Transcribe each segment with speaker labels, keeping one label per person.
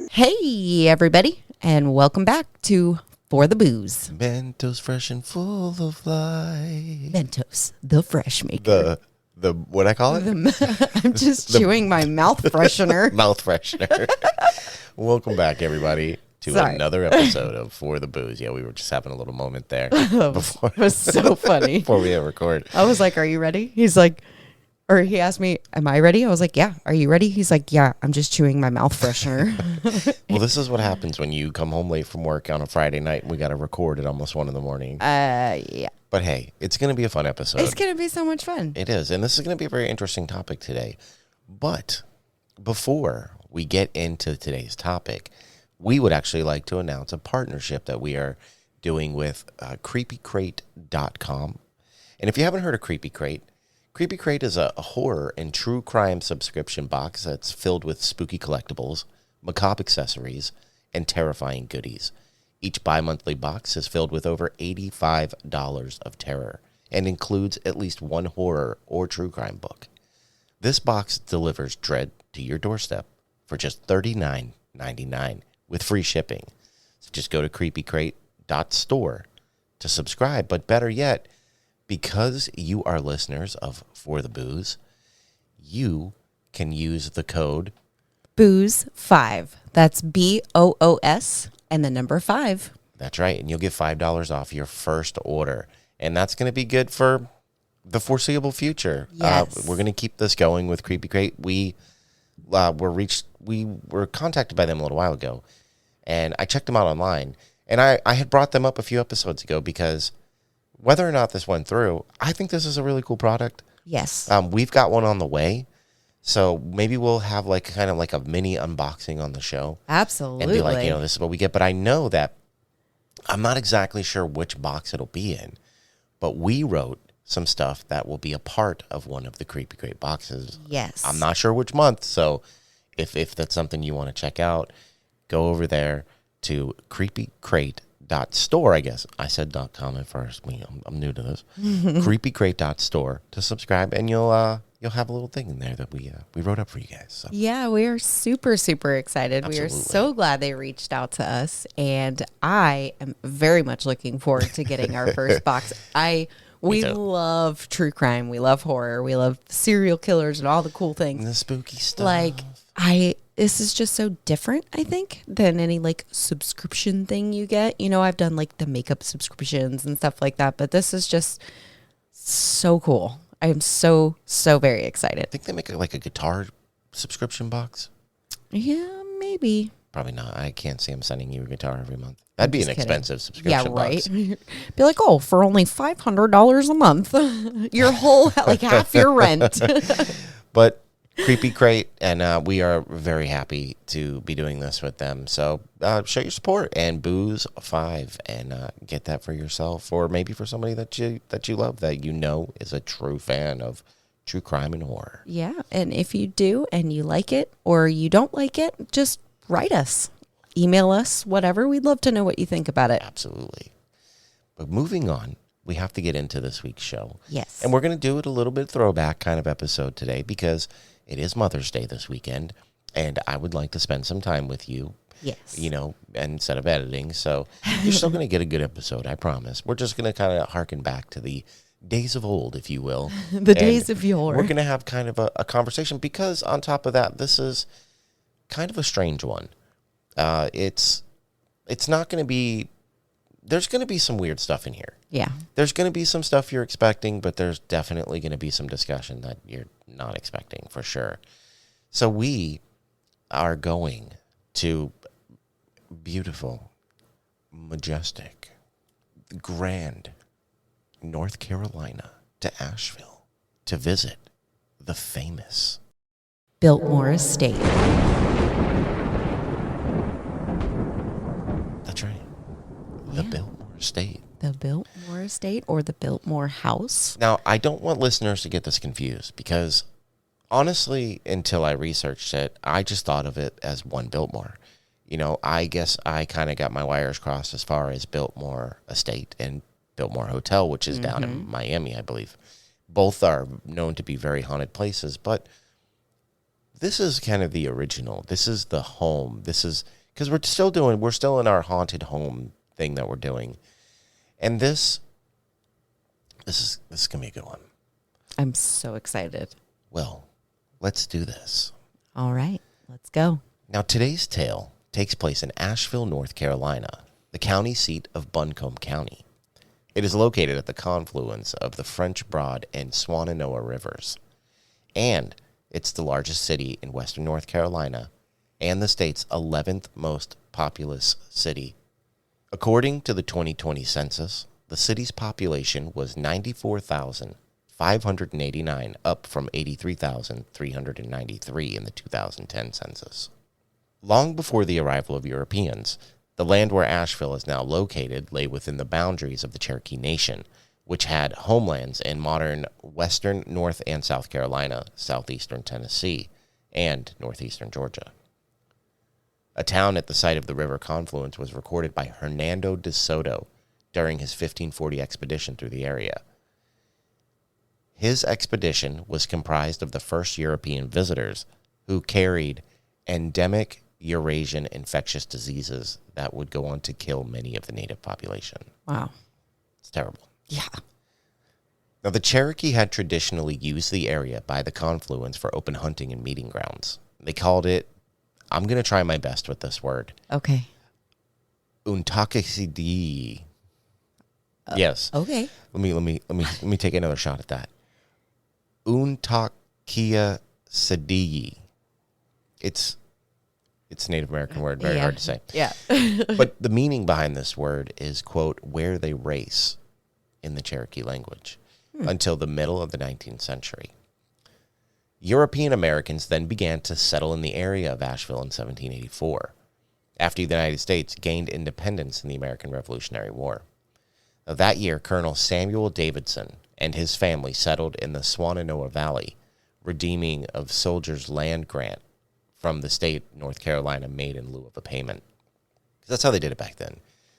Speaker 1: Hey, everybody, and welcome back to For the Booze.
Speaker 2: Mentos fresh and full of life.
Speaker 1: Mentos, the fresh maker.
Speaker 2: The what I call it?
Speaker 1: I'm just chewing my mouth freshener.
Speaker 2: Mouth freshener. Welcome back, everybody, to another episode of For the Booze. Yeah, we were just having a little moment there.
Speaker 1: It was so funny.
Speaker 2: Before we hit record.
Speaker 1: I was like, are you ready? He's like, or he asked me, am I ready? I was like, yeah. Are you ready? He's like, yeah, I'm just chewing my mouth freshener.
Speaker 2: Well, this is what happens when you come home late from work on a Friday night and we got to record at almost 1 a.m.
Speaker 1: Yeah.
Speaker 2: But hey, it's going to be a fun episode.
Speaker 1: It's going to be so much fun.
Speaker 2: It is. And this is going to be a very interesting topic today. But before we get into today's topic, we would actually like to announce a partnership that we are doing with creepycrate.com. And if you haven't heard of Creepy Crate, Creepy Crate is a horror and true crime subscription box that's filled with spooky collectibles, macabre accessories, and terrifying goodies. Each bi-monthly box is filled with over $85 of terror and includes at least one horror or true crime book. This box delivers dread to your doorstep for just $39.99 with free shipping. So just go to creepycrate.store to subscribe. But better yet, because you are listeners of For the Booze, you can use the code
Speaker 1: Booze5. That's BOOS and the number 5.
Speaker 2: That's right. And you'll get $5 off your first order. And that's going to be good for the foreseeable future.
Speaker 1: Yes.
Speaker 2: We're going to keep this going with Creepy Crate. We were contacted by them a little while ago, and I checked them out online. And I had brought them up a few episodes ago because whether or not this went through, I think this is a really cool product.
Speaker 1: Yes.
Speaker 2: We've got one on the way. So maybe we'll have like kind of like a mini unboxing on the show.
Speaker 1: Absolutely.
Speaker 2: And be like, this is what we get. But I know that I'm not exactly sure which box it'll be in. But we wrote some stuff that will be a part of one of the Creepy Crate boxes.
Speaker 1: Yes.
Speaker 2: I'm not sure which month. So if that's something you want to check out, go over there to creepycrate.store, I guess. I said .com at first. I'm new to this. creepycrate.store to subscribe, and you'll have a little thing in there that we wrote up for you guys. So.
Speaker 1: Yeah, we are super, super excited.
Speaker 2: Absolutely.
Speaker 1: We are so glad they reached out to us, and I am very much looking forward to getting our first box. We love true crime. We love horror. We love serial killers and all the cool things.
Speaker 2: And the spooky stuff.
Speaker 1: This is just so different, I think, than any like subscription thing you get. I've done like the makeup subscriptions and stuff like that, but this is just so cool. I am so, so very excited.
Speaker 2: I think they make like a guitar subscription box.
Speaker 1: Yeah, maybe.
Speaker 2: Probably not. I can't see them sending you a guitar every month. That'd be an expensive subscription
Speaker 1: box.
Speaker 2: box.
Speaker 1: Be like, for only $500 a month, your whole, like half your rent.
Speaker 2: But Creepy Crate, and we are very happy to be doing this with them. So show your support and Booze5 and get that for yourself, or maybe for somebody that you love, that is a true fan of true crime and horror.
Speaker 1: Yeah, and if you do and you like it or you don't like it, just write us, email us, whatever. We'd love to know what you think about it.
Speaker 2: Absolutely. But moving on, we have to get into this week's show.
Speaker 1: Yes.
Speaker 2: And we're going to do it a little bit throwback kind of episode today because it is Mother's Day this weekend, and I would like to spend some time with you.
Speaker 1: Yes.
Speaker 2: Instead of editing. So you're still going to get a good episode, I promise. We're just going to kind of harken back to the days of old, if you will.
Speaker 1: The days of yore.
Speaker 2: We're going to have kind of a conversation because on top of that, this is kind of a strange one. It's not going to be, there's going to be some weird stuff in here.
Speaker 1: Yeah.
Speaker 2: There's going to be some stuff you're expecting, but there's definitely going to be some discussion that you're not expecting for sure. So we are going to beautiful, majestic, grand North Carolina to Ashville to visit the famous
Speaker 1: Biltmore Estate.
Speaker 2: That's right. The Biltmore Estate.
Speaker 1: The Biltmore Estate or the Biltmore House.
Speaker 2: Now, I don't want listeners to get this confused because honestly, until I researched it, I just thought of it as one Biltmore. I guess I kind of got my wires crossed as far as Biltmore Estate and Biltmore Hotel, which is down in Miami, I believe. Both are known to be very haunted places, but this is kind of the original. This is the home. This is because we're still in our haunted home thing that we're doing. And this is going to be a good one.
Speaker 1: I'm so excited.
Speaker 2: Well, let's do this.
Speaker 1: All right, let's go.
Speaker 2: Now, today's tale takes place in Ashville, North Carolina, the county seat of Buncombe County. It is located at the confluence of the French Broad and Shenandoah rivers. And it's the largest city in western North Carolina and the state's 11th most populous city. According to the 2020 census, the city's population was 94,589, up from 83,393 in the 2010 census. Long before the arrival of Europeans, the land where Asheville is now located lay within the boundaries of the Cherokee Nation, which had homelands in modern western North and South Carolina, southeastern Tennessee, and northeastern Georgia. A town at the site of the river confluence was recorded by Hernando de Soto during his 1540 expedition through the area. His expedition was comprised of the first European visitors who carried endemic Eurasian infectious diseases that would go on to kill many of the native population.
Speaker 1: Wow.
Speaker 2: It's terrible.
Speaker 1: Yeah.
Speaker 2: Now, the Cherokee had traditionally used the area by the confluence for open hunting and meeting grounds. They called it, I'm going to try my best with this word.
Speaker 1: Okay.
Speaker 2: Untakasidi. Yes.
Speaker 1: Okay.
Speaker 2: Let me take another shot at that. Untakia Sadii. It's a Native American word, very hard to say.
Speaker 1: Yeah.
Speaker 2: But the meaning behind this word is, quote, where they race in the Cherokee language until the middle of the 19th century. European Americans then began to settle in the area of Asheville in 1784, after the United States gained independence in the American Revolutionary War. Now, that year, Colonel Samuel Davidson and his family settled in the Shenandoah Valley, redeeming of soldiers' land grant from the state North Carolina made in lieu of a payment. Because that's how they did it back then.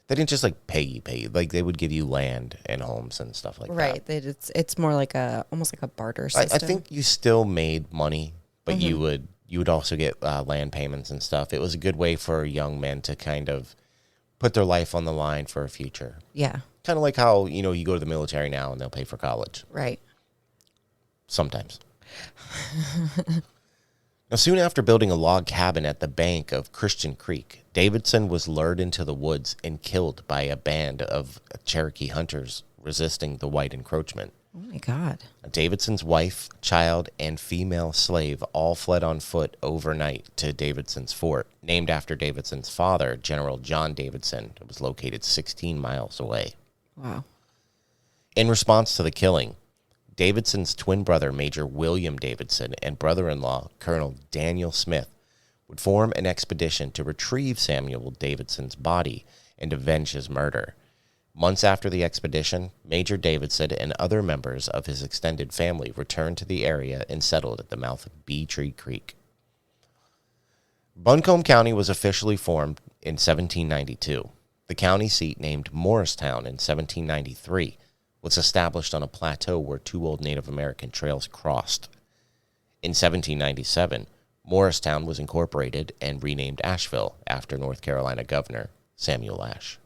Speaker 2: They didn't just pay you. Like they would give you land and homes and stuff like that.
Speaker 1: Right. It's more like almost like a barter system.
Speaker 2: I think you still made money, but you would also get land payments and stuff. It was a good way for young men to kind of put their life on the line for a future.
Speaker 1: Yeah.
Speaker 2: Kind of like how, you go to the military now and they'll pay for college.
Speaker 1: Right.
Speaker 2: Sometimes. Now, soon after building a log cabin at the bank of Christian Creek, Davidson was lured into the woods and killed by a band of Cherokee hunters resisting the white encroachment.
Speaker 1: Oh, my God.
Speaker 2: Davidson's wife, child, and female slave all fled on foot overnight to Davidson's fort, named after Davidson's father, General John Davidson. It was located 16 miles away.
Speaker 1: Wow.
Speaker 2: In response to the killing, Davidson's twin brother, Major William Davidson, and brother-in-law, Colonel Daniel Smith, would form an expedition to retrieve Samuel Davidson's body and avenge his murder. Months after the expedition, Major Davidson and other members of his extended family returned to the area and settled at the mouth of Bee Tree Creek. Buncombe County was officially formed in 1792. The county seat, named Morristown in 1793, was established on a plateau where two old Native American trails crossed. In 1797, Morristown was incorporated and renamed Asheville after North Carolina Governor Samuel Ashe.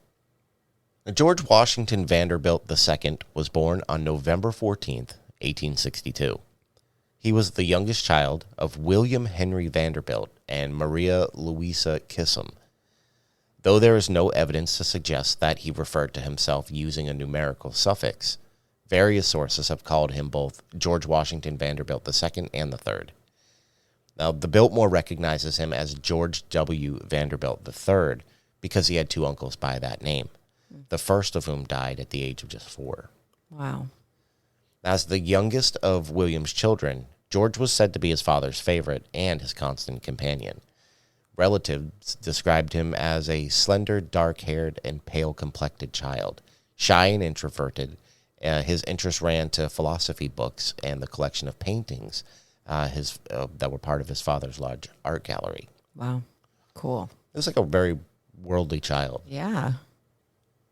Speaker 2: George Washington Vanderbilt II was born on November 14th, 1862. He was the youngest child of William Henry Vanderbilt and Maria Louisa Kissam, though there is no evidence to suggest that he referred to himself using a numerical suffix. Various sources have called him both George Washington Vanderbilt II and III. Now, the Biltmore recognizes him as George W. Vanderbilt III because he had two uncles by that name, the first of whom died at the age of just 4.
Speaker 1: Wow.
Speaker 2: As the youngest of William's children, George was said to be his father's favorite and his constant companion. Relatives described him as a slender, dark-haired, and pale-complected child, shy and introverted. His interest ran to philosophy books and the collection of paintings that were part of his father's large art gallery.
Speaker 1: Wow. Cool.
Speaker 2: It was like a very worldly child.
Speaker 1: Yeah.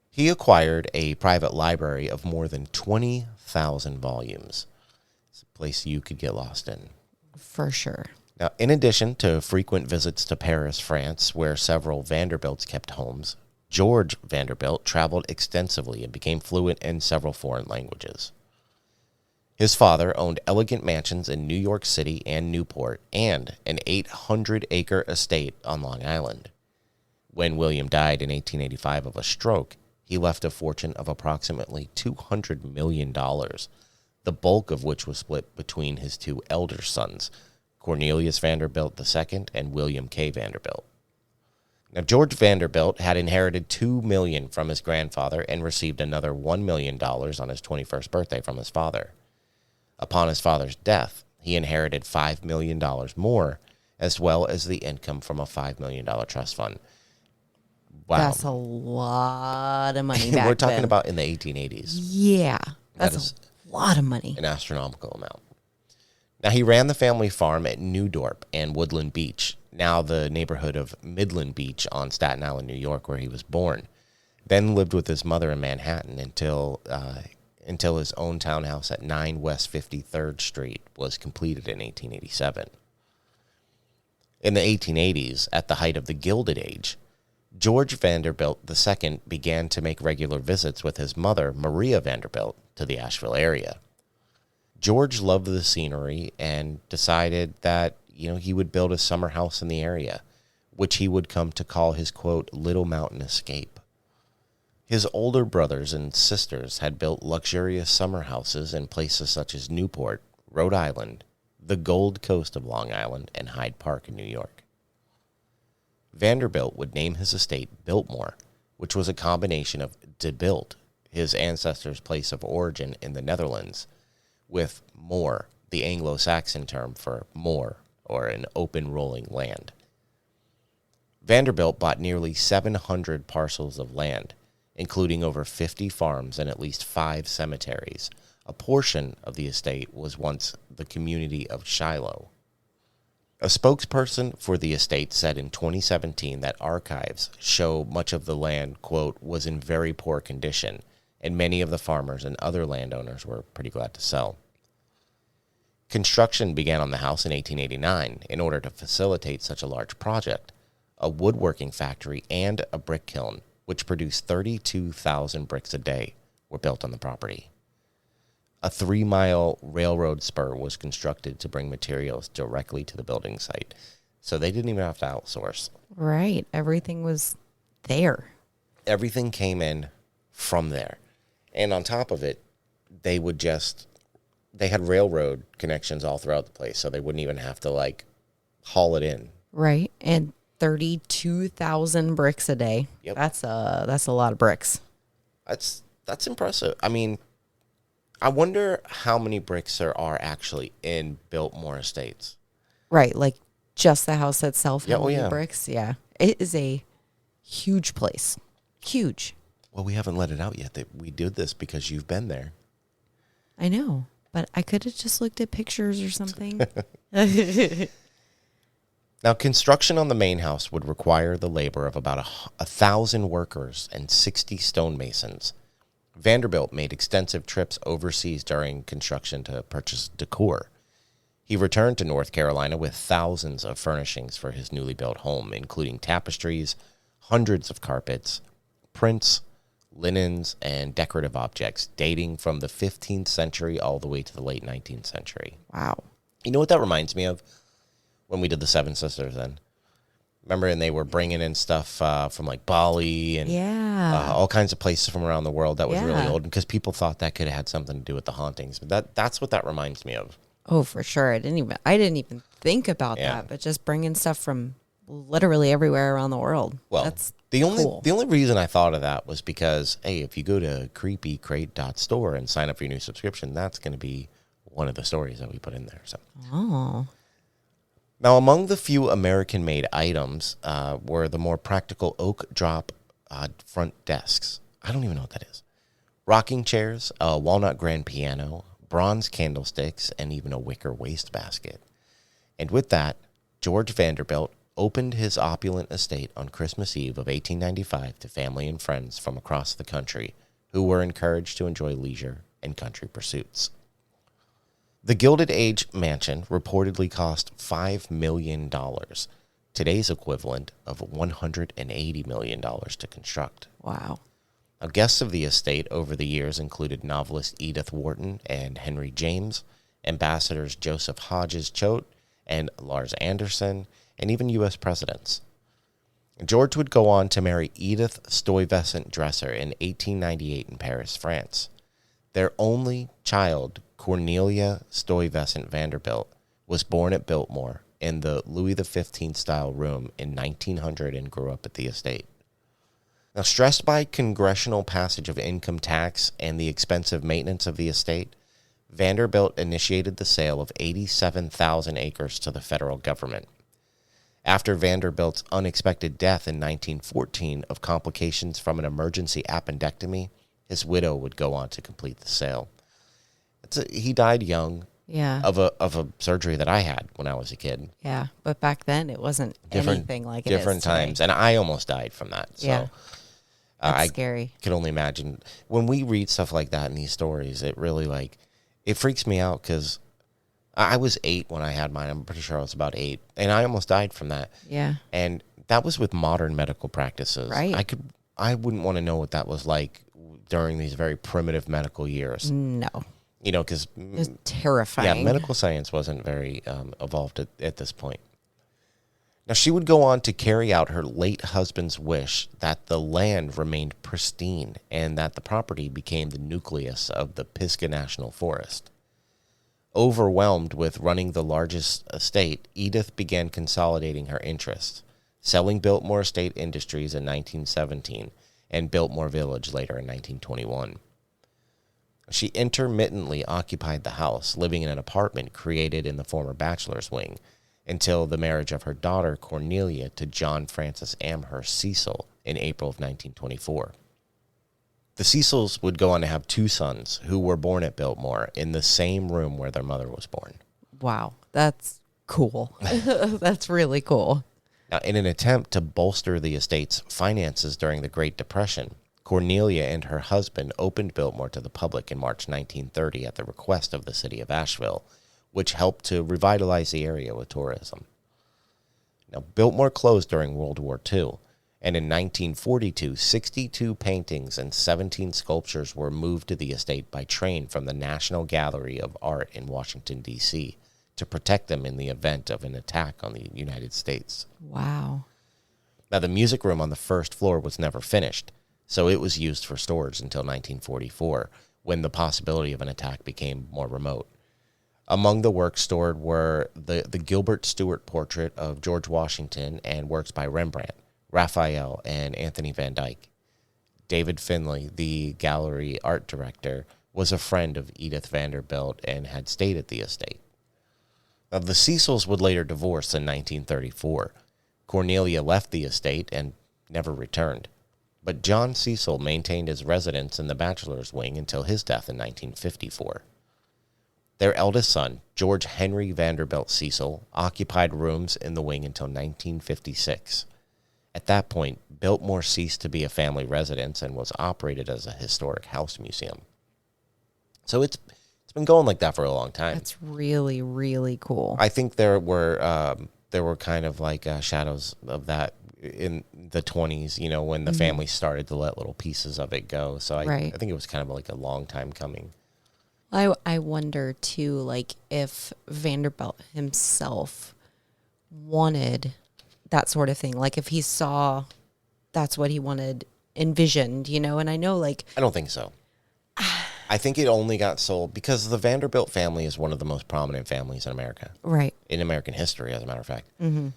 Speaker 2: He acquired a private library of more than 20,000 volumes. It's a place you could get lost in.
Speaker 1: For sure.
Speaker 2: Now, in addition to frequent visits to Paris, France, where several Vanderbilts kept homes, George Vanderbilt traveled extensively and became fluent in several foreign languages. His father owned elegant mansions in New York City and Newport and an 800-acre estate on Long Island. When William died in 1885 of a stroke, he left a fortune of approximately $200 million, the bulk of which was split between his two elder sons, Cornelius Vanderbilt II and William K. Vanderbilt. Now, George Vanderbilt had inherited $2 million from his grandfather and received another $1 million on his 21st birthday from his father. Upon his father's death, he inherited $5 million more, as well as the income from a $5 million trust fund. Wow.
Speaker 1: That's a lot of money back
Speaker 2: We're talking
Speaker 1: then.
Speaker 2: about in the 1880s.
Speaker 1: Yeah. That's a lot of money.
Speaker 2: An astronomical amount. Now, he ran the family farm at Newdorp and Woodland Beach, now the neighborhood of Midland Beach on Staten Island, New York, where he was born. Then lived with his mother in Manhattan until his own townhouse at 9 West 53rd Street was completed in 1887. In the 1880s, at the height of the Gilded Age, George Vanderbilt II began to make regular visits with his mother, Maria Vanderbilt, to the Ashville area. George loved the scenery and decided that, he would build a summer house in the area, which he would come to call his, quote, little mountain escape. His older brothers and sisters had built luxurious summer houses in places such as Newport, Rhode Island, the Gold Coast of Long Island, and Hyde Park in New York. Vanderbilt would name his estate Biltmore, which was a combination of de Bilt, his ancestors' place of origin in the Netherlands, with moor, the Anglo-Saxon term for moor, or an open rolling land. Vanderbilt bought nearly 700 parcels of land, including over 50 farms and at least 5 cemeteries. A portion of the estate was once the community of Shiloh. A spokesperson for the estate said in 2017 that archives show much of the land, quote, was in very poor condition, and many of the farmers and other landowners were pretty glad to sell. Construction began on the house in 1889 in order to facilitate such a large project. A woodworking factory and a brick kiln, which produced 32,000 bricks a day, were built on the property. A 3-mile railroad spur was constructed to bring materials directly to the building site, so they didn't even have to outsource.
Speaker 1: Right. Everything was there.
Speaker 2: Everything came in from there. And on top of it, they had railroad connections all throughout the place, so they wouldn't even have to, haul it in.
Speaker 1: Right. And 32,000 bricks a day.
Speaker 2: Yep.
Speaker 1: That's a lot of bricks.
Speaker 2: That's impressive. I mean, I wonder how many bricks there are actually in Biltmore Estates.
Speaker 1: Right. Like just the house itself.
Speaker 2: Yeah,
Speaker 1: how many
Speaker 2: yeah.
Speaker 1: bricks? Yeah. It is a huge place. Huge.
Speaker 2: Well, we haven't let it out yet that we did this because you've been there.
Speaker 1: I know. But I could have just looked at pictures or something.
Speaker 2: Now, construction on the main house would require the labor of about 1,000 workers and 60 stonemasons. Vanderbilt made extensive trips overseas during construction to purchase decor. He returned to North Carolina with thousands of furnishings for his newly built home, including tapestries, hundreds of carpets, prints, linens, and decorative objects dating from the 15th century all the way to the late 19th century.
Speaker 1: Wow.
Speaker 2: You know what that reminds me of? When we did the Seven Sisters then. Remember, and they were bringing in stuff from Bali and all kinds of places from around the world that was really old, because people thought that could have had something to do with the hauntings. But that's what that reminds me of.
Speaker 1: Oh, for sure. I didn't even think about that, but just bringing stuff from literally everywhere around the world.
Speaker 2: Well,
Speaker 1: that's
Speaker 2: the
Speaker 1: cool.
Speaker 2: only reason I thought of that was because, hey, if you go to creepycrate.store and sign up for your new subscription, that's going to be one of the stories that we put in there. So.
Speaker 1: Oh.
Speaker 2: Now, among the few American-made items were the more practical oak drop front desks. I don't even know what that is. Rocking chairs, a walnut grand piano, bronze candlesticks, and even a wicker wastebasket. And with that, George Vanderbilt opened his opulent estate on Christmas Eve of 1895 to family and friends from across the country who were encouraged to enjoy leisure and country pursuits. The Gilded Age mansion reportedly cost $5 million, today's equivalent of $180 million to construct.
Speaker 1: Wow.
Speaker 2: Now, guests of the estate over the years included novelist Edith Wharton and Henry James, ambassadors Joseph Hodges Choate and Lars Anderson, and even U.S. presidents. George would go on to marry Edith Stuyvesant Dresser in 1898 in Paris, France. Their only child, Cornelia Stuyvesant Vanderbilt, was born at Biltmore in the Louis XV style room in 1900 and grew up at the estate. Now, stressed by congressional passage of income tax and the expensive maintenance of the estate, Vanderbilt initiated the sale of 87,000 acres to the federal government. After Vanderbilt's unexpected death in 1914 of complications from an emergency appendectomy, his widow would go on to complete the sale. He died young.
Speaker 1: Yeah.
Speaker 2: Of a surgery that I had when I was a kid.
Speaker 1: Yeah, but back then it wasn't anything like it is
Speaker 2: different times,
Speaker 1: today.
Speaker 2: and I almost died from that. So,
Speaker 1: Yeah. That's
Speaker 2: I
Speaker 1: scary.
Speaker 2: can only imagine when we read stuff like that in these stories. It really it freaks me out because I was 8 when I had mine. I'm pretty sure I was about 8, and I almost died from that.
Speaker 1: Yeah.
Speaker 2: And that was with modern medical practices.
Speaker 1: Right.
Speaker 2: I wouldn't want to know what that was like during these very primitive medical years.
Speaker 1: No.
Speaker 2: You know, because
Speaker 1: It was terrifying.
Speaker 2: yeah, medical science wasn't very evolved at this point. Now, she would go on to carry out her late husband's wish that the land remained pristine and that the property became the nucleus of the Pisgah National Forest. Overwhelmed with running the largest estate, Edith began consolidating her interests, selling Biltmore Estate Industries in 1917 and Biltmore Village later in 1921. She intermittently occupied the house, living in an apartment created in the former bachelor's wing, until the marriage of her daughter Cornelia to John Francis Amherst Cecil in April of 1924. The Cecils would go on to have 2 sons who were born at Biltmore in the same room where their mother was born.
Speaker 1: Wow. That's cool. That's really cool.
Speaker 2: Now, in an attempt to bolster the estate's finances during the Great Depression, Cornelia and her husband opened Biltmore to the public in March 1930 at the request of the city of Ashville, which helped to revitalize the area with tourism. Now, Biltmore closed during World War II, and in 1942, 62 paintings and 17 sculptures were moved to the estate by train from the National Gallery of Art in Washington, D.C., to protect them in the event of an attack on the United States.
Speaker 1: Wow.
Speaker 2: Now, the music room on the first floor was never finished, so it was used for storage until 1944, when the possibility of an attack became more remote. Among the works stored were the Gilbert Stuart portrait of George Washington and works by Rembrandt, Raphael, and Anthony van Dyck. David Finley, the gallery art director, was a friend of Edith Vanderbilt and had stayed at the estate. Now, the Cecils would later divorce in 1934. Cornelia left the estate and never returned. But John Cecil maintained his residence in the bachelor's wing until his death in 1954. Their eldest son, George Henry Vanderbilt Cecil, occupied rooms in the wing until 1956. At that point, Biltmore ceased to be a family residence and was operated as a historic house museum. So it's been going like that for a long time.
Speaker 1: That's really, really cool.
Speaker 2: I think there were kind of like shadows of that in the 20s, you know, when the family started to let little pieces of it go. So I think it was kind of like a long time coming.
Speaker 1: I wonder too, like if Vanderbilt himself wanted that sort of thing, like if he saw that's what he wanted envisioned, you know. And I know, like,
Speaker 2: I don't think so. I think it only got sold because the Vanderbilt family is one of the most prominent families in America,
Speaker 1: right, in
Speaker 2: American history, as a matter of fact.
Speaker 1: Mm-hmm.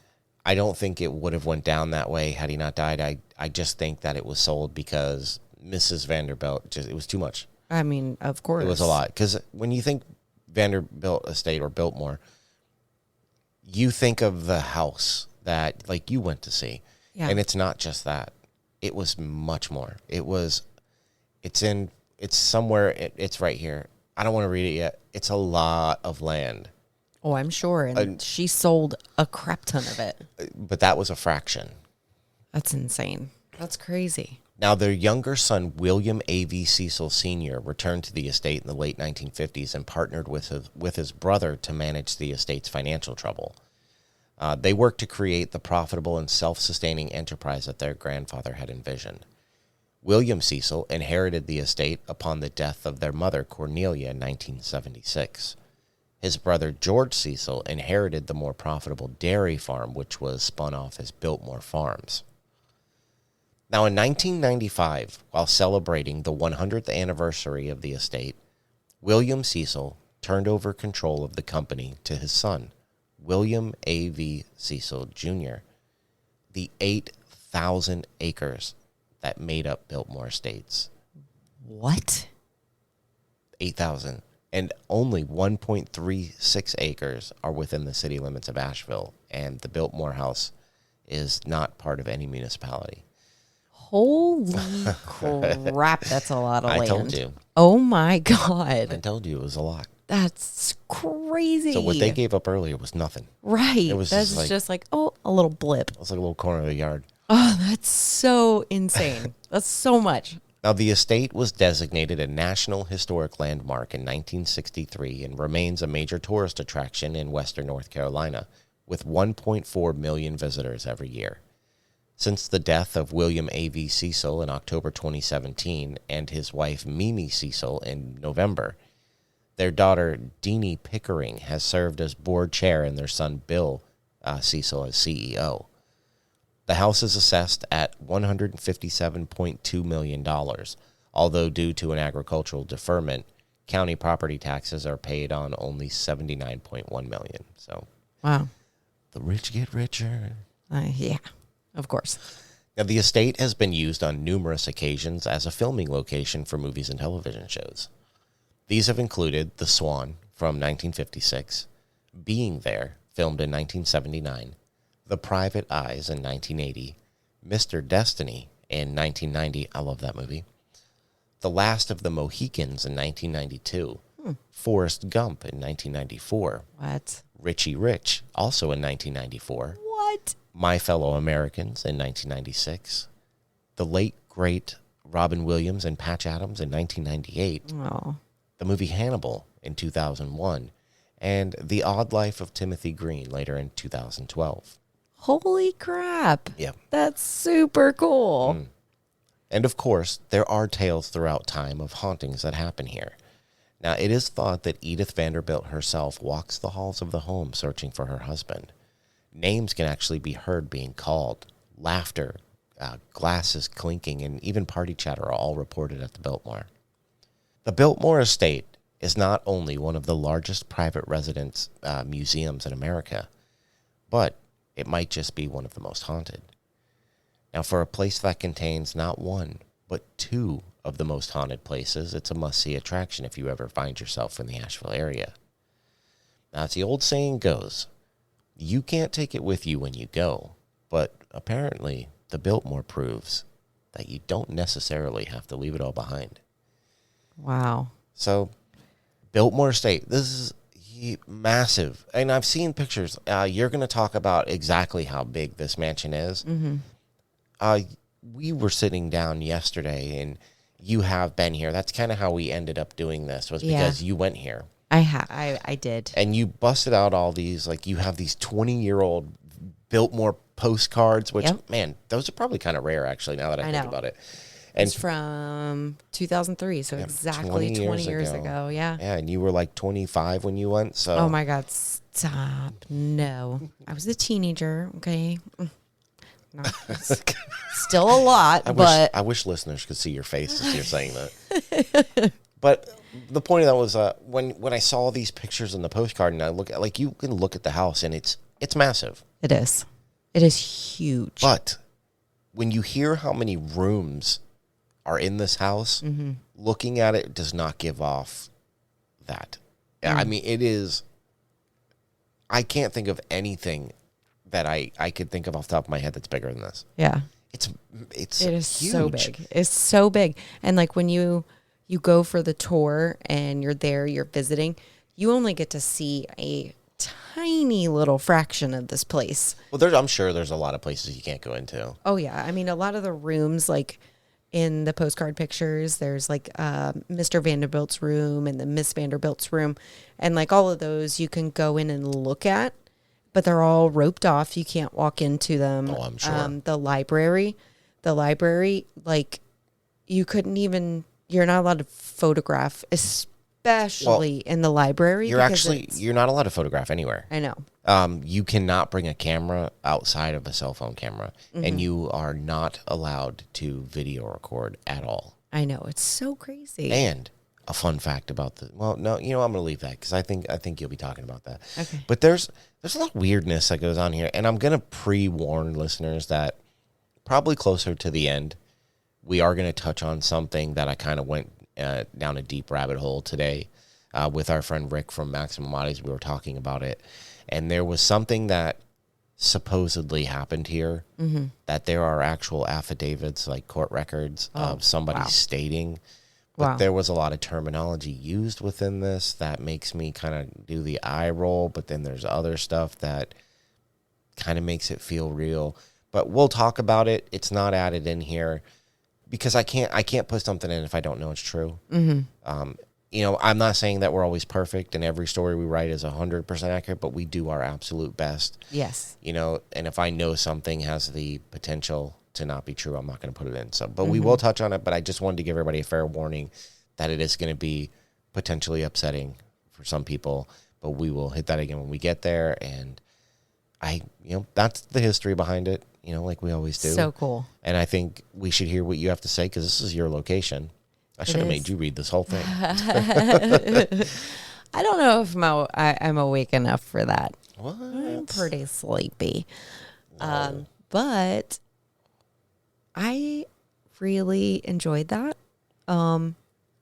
Speaker 2: I don't think it would have went down that way had he not died. I just think that it was sold because Mrs. Vanderbilt, it was too much.
Speaker 1: I mean, of course.
Speaker 2: It was a lot. Because when you think Vanderbilt Estate or Biltmore, you think of the house that, like, you went to see.
Speaker 1: Yeah.
Speaker 2: And it's not just that. It was much more. It's somewhere, it's right here. I don't want to read it yet. It's a lot of land.
Speaker 1: Oh, I'm sure. And she sold a crap ton of it.
Speaker 2: But that was a fraction.
Speaker 1: That's insane. That's crazy.
Speaker 2: Now, their younger son, William A.V. Cecil Sr., returned to the estate in the late 1950s and partnered with his brother to manage the estate's financial trouble. They worked to create the profitable and self-sustaining enterprise that their grandfather had envisioned. William Cecil inherited the estate upon the death of their mother, Cornelia, in 1976. His brother, George Cecil, inherited the more profitable dairy farm, which was spun off as Biltmore Farms. Now, in 1995, while celebrating the 100th anniversary of the estate, William Cecil turned over control of the company to his son, William A.V. Cecil Jr. The 8,000 acres that made up Biltmore Estates.
Speaker 1: What?
Speaker 2: 8,000. And only 1.36 acres are within the city limits of Ashville, and the Biltmore House is not part of any municipality.
Speaker 1: Holy crap, that's a lot of land.
Speaker 2: I told you.
Speaker 1: Oh my God.
Speaker 2: I told you it was a lot.
Speaker 1: That's crazy.
Speaker 2: So what they gave up earlier was nothing.
Speaker 1: Right.
Speaker 2: It was
Speaker 1: that's just like, oh, a little blip.
Speaker 2: It was like a little corner of the yard.
Speaker 1: Oh, that's so insane. That's so much.
Speaker 2: Now, the estate was designated a National Historic Landmark in 1963 and remains a major tourist attraction in western North Carolina, with 1.4 million visitors every year. Since the death of William A.V. Cecil in October 2017 and his wife Mimi Cecil in November, their daughter Deanie Pickering has served as board chair and their son Bill Cecil as CEO. The house is assessed at $157.2 million, although due to an agricultural deferment, county property taxes are paid on only $79.1 million. So,
Speaker 1: wow.
Speaker 2: The rich get richer.
Speaker 1: Yeah. Of course.
Speaker 2: Now, the estate has been used on numerous occasions as a filming location for movies and television shows. These have included The Swan from 1956, Being There, filmed in 1979, The Private Eyes in 1980, Mr. Destiny in 1990, I love that movie, The Last of the Mohicans in 1992, Forrest Gump in 1994,
Speaker 1: What?
Speaker 2: Richie Rich, also in 1994,
Speaker 1: What?
Speaker 2: My Fellow Americans in 1996, the late, great Robin Williams and Patch Adams in 1998,
Speaker 1: Oh.
Speaker 2: the movie Hannibal in 2001, and The Odd Life of Timothy Green later in 2012.
Speaker 1: Holy crap.
Speaker 2: Yeah.
Speaker 1: That's super cool.
Speaker 2: And of course, there are tales throughout time of hauntings that happen here. Now, it is thought that Edith Vanderbilt herself walks the halls of the home searching for her husband. Names can actually be heard being called. Laughter, glasses clinking, and even party chatter are all reported at the Biltmore. The Biltmore Estate is not only one of the largest private residence museums in America, but it might just be one of the most haunted. Now, for a place that contains not one, but two of the most haunted places, it's a must-see attraction if you ever find yourself in the Asheville area. Now, as the old saying goes, you can't take it with you when you go, but apparently the Biltmore proves that you don't necessarily have to leave it all behind.
Speaker 1: Wow.
Speaker 2: So, Biltmore Estate, this is massive. And I've seen pictures. You're going to talk about exactly how big this mansion is. Mm-hmm. We were sitting down yesterday, and you have been here. That's kind of how we ended up doing this, was because you went here.
Speaker 1: I did.
Speaker 2: And you busted out all these, like, you have these 20-year-old Biltmore postcards, which, man, those are probably kind of rare, actually, now that I think about it. And
Speaker 1: it's from 2003, so exactly 20 years ago. Yeah.
Speaker 2: Yeah, and you were like 25 when you went, so.
Speaker 1: Oh, my God, stop. No. I was a teenager, okay? No, still a lot,
Speaker 2: I wish listeners could see your face as you're saying that. But the point of that was when I saw these pictures in the postcard, and I look at, like, you can look at the house, and it's massive.
Speaker 1: It is. It is huge.
Speaker 2: But when you hear how many rooms are in this house, looking at it does not give off that. I mean, it is. I can't think of anything that I could think of off the top of my head that's bigger than this.
Speaker 1: Yeah.
Speaker 2: It
Speaker 1: is
Speaker 2: huge.
Speaker 1: so big. It's so big. And like when you go for the tour and you're there, you're visiting, you only get to see a tiny little fraction of this place.
Speaker 2: Well, I'm sure there's a lot of places you can't go into.
Speaker 1: Oh, yeah. I mean, a lot of the rooms, like, in the postcard pictures. There's like Mr. Vanderbilt's room and the Miss Vanderbilt's room. And like all of those you can go in and look at, but they're all roped off. You can't walk into them.
Speaker 2: Oh, I'm sure.
Speaker 1: The library, like you couldn't even, you're not allowed to photograph, especially in the library.
Speaker 2: You're not allowed to photograph anywhere.
Speaker 1: I know.
Speaker 2: You cannot bring a camera outside of a cell phone camera, and you are not allowed to video record at all.
Speaker 1: I know. It's so crazy.
Speaker 2: And a fun fact about I'm going to leave that because I think you'll be talking about that.
Speaker 1: Okay.
Speaker 2: But there's a lot of weirdness that goes on here, and I'm going to pre-warn listeners that probably closer to the end, we are going to touch on something that I kind of went down a deep rabbit hole today with our friend Rick from Maximum Oddities. We were talking about it. And there was something that supposedly happened here, that there are actual affidavits, like court records of somebody stating. But there was a lot of terminology used within this that makes me kind of do the eye roll. But then there's other stuff that kind of makes it feel real. But we'll talk about it. It's not added in here because I can't put something in if I don't know it's true. I'm not saying that we're always perfect and every story we write is 100% accurate, but we do our absolute best.
Speaker 1: Yes.
Speaker 2: And if I know something has the potential to not be true, I'm not going to put it in. But we will touch on it, but I just wanted to give everybody a fair warning that it is going to be potentially upsetting for some people, but we will hit that again when we get there. And that's the history behind it, like we always do.
Speaker 1: So cool.
Speaker 2: And I think we should hear what you have to say because this is your location. I should have made you read this whole thing.
Speaker 1: I don't know if I'm awake enough for that.
Speaker 2: What?
Speaker 1: I'm pretty sleepy.
Speaker 2: No.
Speaker 1: But I really enjoyed that.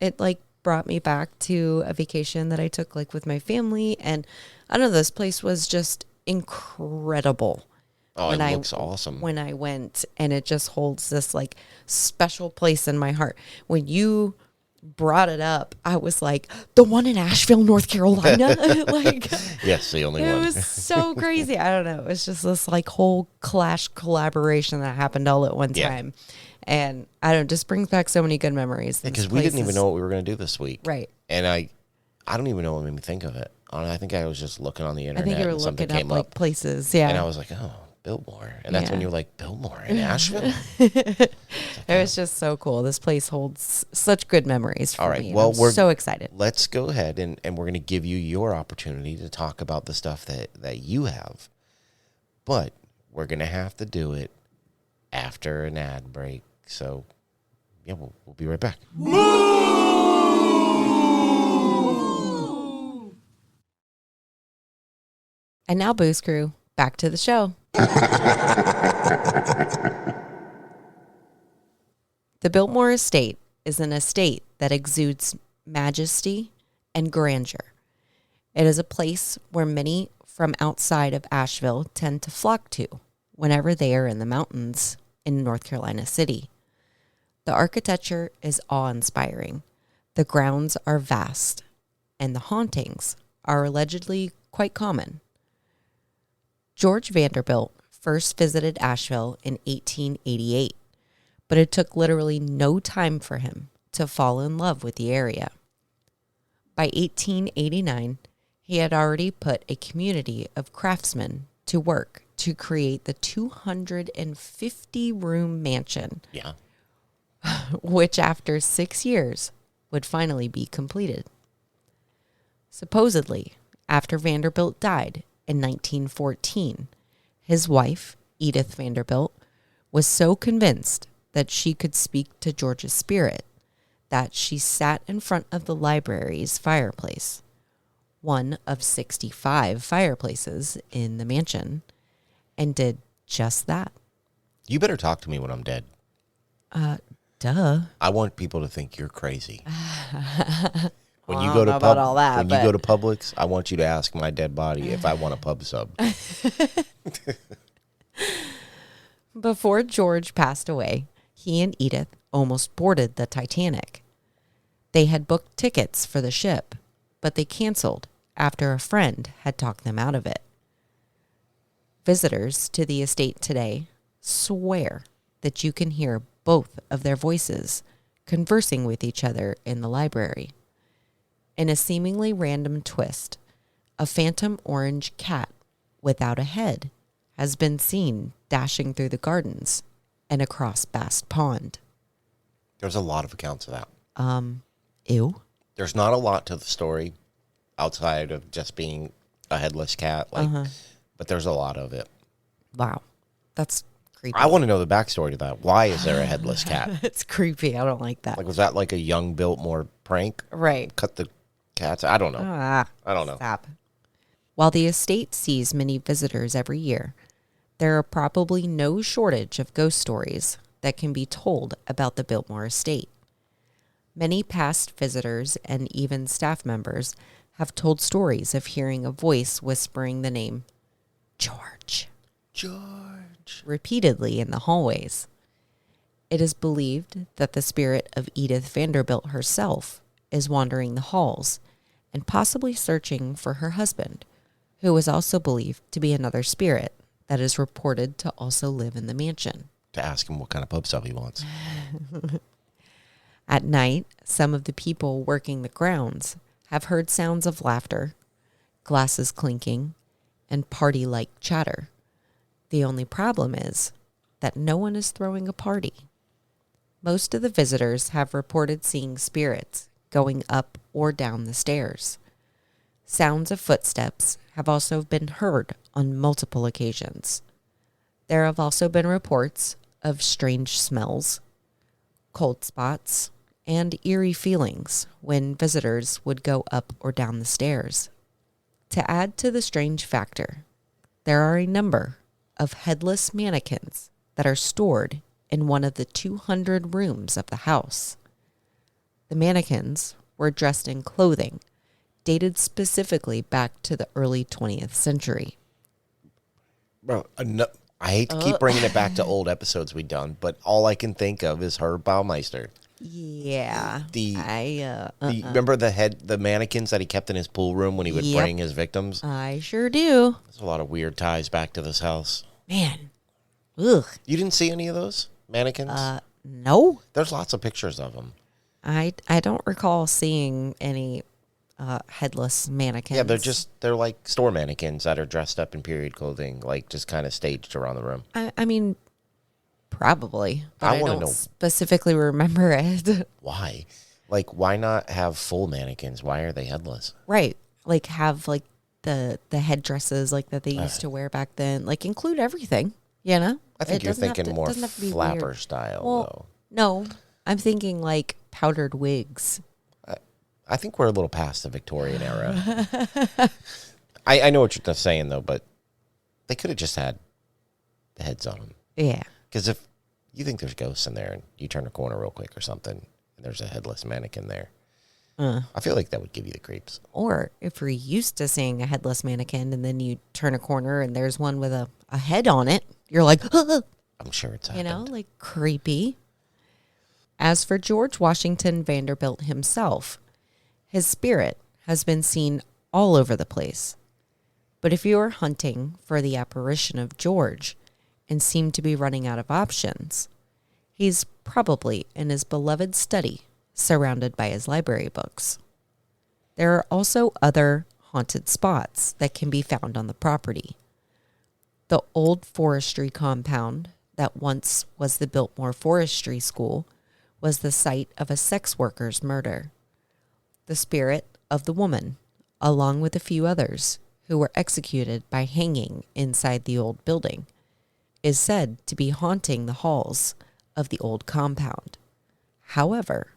Speaker 1: It like brought me back to a vacation that I took like with my family. And I don't know, this place was just incredible.
Speaker 2: Oh, it looks awesome.
Speaker 1: When I went, and it just holds this like special place in my heart. When you brought it up, I was like, the one in Ashville, North Carolina. Like,
Speaker 2: yes, the only one.
Speaker 1: It was so crazy. I don't know. It was just this like whole clash collaboration that happened all at one time. And I don't know, just brings back so many good memories.
Speaker 2: Because we didn't even know what we were going to do this week.
Speaker 1: Right.
Speaker 2: And I don't even know what made me think of it. I think I was just looking on the internet.
Speaker 1: I think you were
Speaker 2: and something
Speaker 1: looking
Speaker 2: came
Speaker 1: up like places. Yeah.
Speaker 2: And I was like, oh, Biltmore. And that's when you were like, Biltmore in Asheville?
Speaker 1: It was just so cool. This place holds such good memories for me. Well, we're so excited.
Speaker 2: Let's go ahead and we're going to give you your opportunity to talk about the stuff that you have. But we're going to have to do it after an ad break. So, we'll be right back.
Speaker 1: And now, Booze Crew, back to the show. The Biltmore Estate is an estate that exudes majesty and grandeur. It is a place where many from outside of Asheville tend to flock to whenever they are in the mountains in North Carolina City. The architecture is awe-inspiring. The grounds are vast, and the hauntings are allegedly quite common. George Vanderbilt first visited Asheville in 1888, but it took literally no time for him to fall in love with the area. By 1889, he had already put a community of craftsmen to work to create the 250-room mansion, which after 6 years would finally be completed. Supposedly, after Vanderbilt died in 1914, his wife, Edith Vanderbilt, was so convinced that she could speak to George's spirit that she sat in front of the library's fireplace, one of 65 fireplaces in the mansion, and did just that.
Speaker 2: You better talk to me when I'm dead.
Speaker 1: Duh.
Speaker 2: I want people to think you're crazy. When you
Speaker 1: I
Speaker 2: go
Speaker 1: don't
Speaker 2: to
Speaker 1: know about all that,
Speaker 2: when you go to Publix, I want you to ask my dead body if I want a pub sub.
Speaker 1: Before George passed away, he and Edith almost boarded the Titanic. They had booked tickets for the ship, but they canceled after a friend had talked them out of it. Visitors to the estate today swear that you can hear both of their voices conversing with each other in the library. In a seemingly random twist, a phantom orange cat without a head has been seen dashing through the gardens and across Bass Pond.
Speaker 2: There's a lot of accounts of that.
Speaker 1: Ew.
Speaker 2: There's not a lot to the story outside of just being a headless cat, but there's a lot of it.
Speaker 1: Wow. That's creepy.
Speaker 2: I want to know the backstory to that. Why is there a headless cat?
Speaker 1: It's creepy. I don't like that.
Speaker 2: Like, was that like a young Biltmore prank?
Speaker 1: Right.
Speaker 2: Cut the cats? I don't know. I don't know.
Speaker 1: Stop. While the estate sees many visitors every year, there are probably no shortage of ghost stories that can be told about the Biltmore Estate. Many past visitors and even staff members have told stories of hearing a voice whispering the name George repeatedly in the hallways. It is believed that the spirit of Edith Vanderbilt herself is wandering the halls and possibly searching for her husband, who is also believed to be another spirit that is reported to also live in the mansion.
Speaker 2: To ask him what kind of pub sub he wants.
Speaker 1: At night, some of the people working the grounds have heard sounds of laughter, glasses clinking, and party-like chatter. The only problem is that no one is throwing a party. Most of the visitors have reported seeing spirits going up or down the stairs. Sounds of footsteps have also been heard on multiple occasions. There have also been reports of strange smells, cold spots, and eerie feelings when visitors would go up or down the stairs. To add to the strange factor, there are a number of headless mannequins that are stored in one of the 200 rooms of the house. The mannequins were dressed in clothing dated specifically back to the early 20th century.
Speaker 2: Bro, I hate to keep bringing it back to old episodes we've done, but all I can think of is Herb Baumeister.
Speaker 1: Yeah.
Speaker 2: Remember the mannequins that he kept in his pool room when he would bring his victims?
Speaker 1: I sure do.
Speaker 2: There's a lot of weird ties back to this house.
Speaker 1: Man. Ugh.
Speaker 2: You didn't see any of those mannequins?
Speaker 1: No.
Speaker 2: There's lots of pictures of them.
Speaker 1: I don't recall seeing any headless mannequins.
Speaker 2: Yeah, they're like store mannequins that are dressed up in period clothing, like just kind of staged around the room.
Speaker 1: I mean, probably, but I
Speaker 2: want to
Speaker 1: don't
Speaker 2: know
Speaker 1: specifically remember it.
Speaker 2: Why? Like, why not have full mannequins? Why are they headless?
Speaker 1: Right. Like, have, like, the headdresses, like, that they used to wear back then. Like, include everything, you know?
Speaker 2: I think you're thinking more flapper style, though.
Speaker 1: No, I'm thinking, like, powdered wigs.
Speaker 2: I think we're a little past the Victorian era. I know what you're saying, though, but they could have just had the heads on them.
Speaker 1: Yeah.
Speaker 2: Because if you think there's ghosts in there and you turn a corner real quick or something, and there's a headless mannequin there, I feel like that would give you the creeps.
Speaker 1: Or if you're used to seeing a headless mannequin and then you turn a corner and there's one with a head on it, you're like,
Speaker 2: I'm sure it's happened.
Speaker 1: You know, like creepy. As for George Washington Vanderbilt himself, his spirit has been seen all over the place. But if you are hunting for the apparition of George and seem to be running out of options, he's probably in his beloved study, surrounded by his library books. There are also other haunted spots that can be found on the property. The old forestry compound that once was the Biltmore Forestry School was the site of a sex worker's murder. The spirit of the woman, along with a few others who were executed by hanging inside the old building, is said to be haunting the halls of the old compound. However,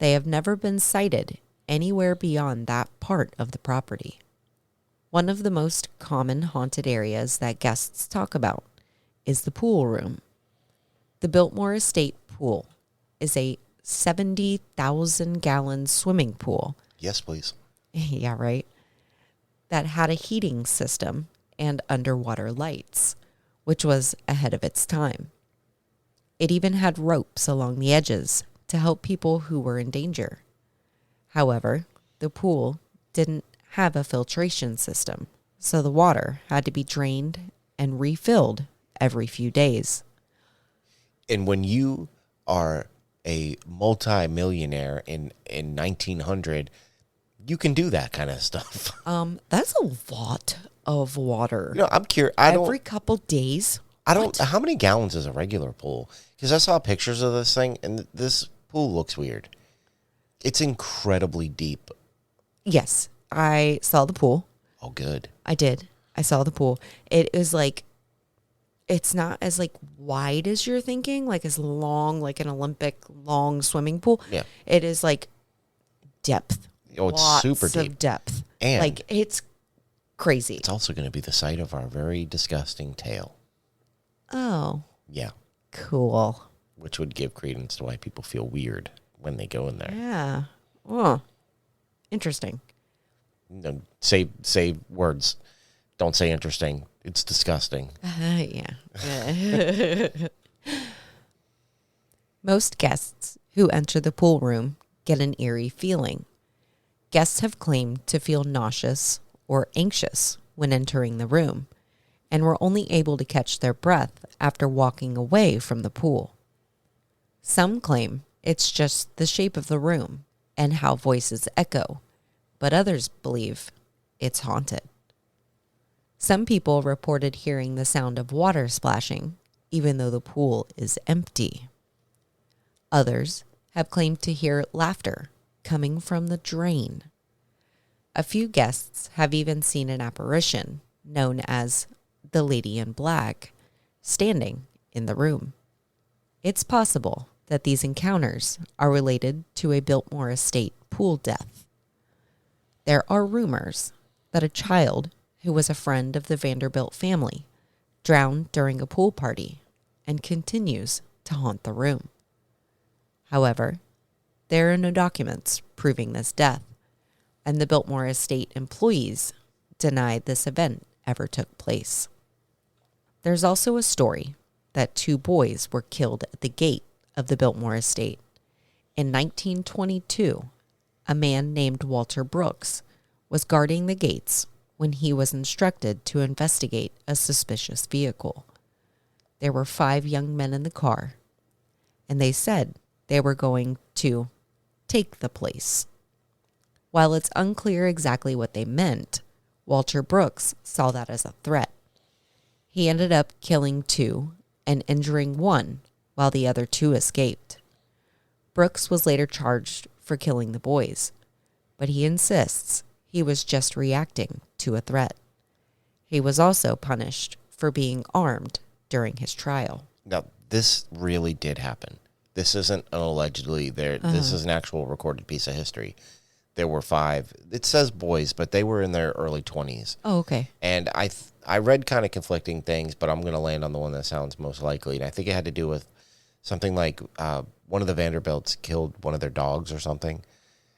Speaker 1: they have never been sighted anywhere beyond that part of the property. One of the most common haunted areas that guests talk about is the pool room. The Biltmore Estate pool is a 70,000-gallon swimming pool.
Speaker 2: Yes, please.
Speaker 1: Yeah, right. That had a heating system and underwater lights, which was ahead of its time. It even had ropes along the edges to help people who were in danger. However, the pool didn't have a filtration system, so the water had to be drained and refilled every few days.
Speaker 2: And when you are a multi-millionaire in 1900, you can do that kind of stuff.
Speaker 1: That's a lot of water.
Speaker 2: I'm curious.
Speaker 1: Every couple days.
Speaker 2: How many gallons is a regular pool? Because I saw pictures of this thing, and this pool looks weird. It's incredibly deep.
Speaker 1: Yes, I saw the pool.
Speaker 2: Oh, good.
Speaker 1: I did. I saw the pool. It is like, it's not as like wide as you're thinking, like as long, like an Olympic long swimming pool.
Speaker 2: Yeah.
Speaker 1: It is like depth.
Speaker 2: Oh, it's
Speaker 1: Lots
Speaker 2: super deep.
Speaker 1: of depth.
Speaker 2: And
Speaker 1: like it's crazy.
Speaker 2: it's also going to be the site of our very disgusting tale.
Speaker 1: Oh,
Speaker 2: Yeah.
Speaker 1: cool.
Speaker 2: Which would give credence to why people feel weird when they go in there.
Speaker 1: Yeah. Oh, interesting.
Speaker 2: No, say words. Don't say interesting. It's disgusting.
Speaker 1: Yeah. Most guests who enter the pool room get an eerie feeling. Guests have claimed to feel nauseous or anxious when entering the room and were only able to catch their breath after walking away from the pool. Some claim it's just the shape of the room and how voices echo, but others believe it's haunted. Some people reported hearing the sound of water splashing, even though the pool is empty. Others have claimed to hear laughter coming from the drain. A few guests have even seen an apparition known as the Lady in Black standing in the room. It's possible that these encounters are related to a Biltmore Estate pool death. There are rumors that a child who was a friend of the Vanderbilt family drowned during a pool party and continues to haunt the room. However, there are no documents proving this death, and the Biltmore Estate employees denied this event ever took place. There's also a story that 2 boys were killed at the gate of the Biltmore Estate. In 1922, a man named Walter Brooks was guarding the gates when he was instructed to investigate a suspicious vehicle. There were 5 young men in the car, and they said they were going to take the place. While it's unclear exactly what they meant, Walter Brooks saw that as a threat. He ended up killing 2 and injuring 1 while the other 2 escaped. Brooks was later charged for killing the boys, but he insists he was just reacting to a threat. He was also punished for being armed during his trial.
Speaker 2: Now, this really did happen. This isn't an allegedly there. This is an actual recorded piece of history. There were 5. It says boys, but they were in their early 20s.
Speaker 1: Oh, okay.
Speaker 2: And I read kind of conflicting things, but I'm going to land on the one that sounds most likely. And I think it had to do with something like one of the Vanderbilts killed one of their dogs or something,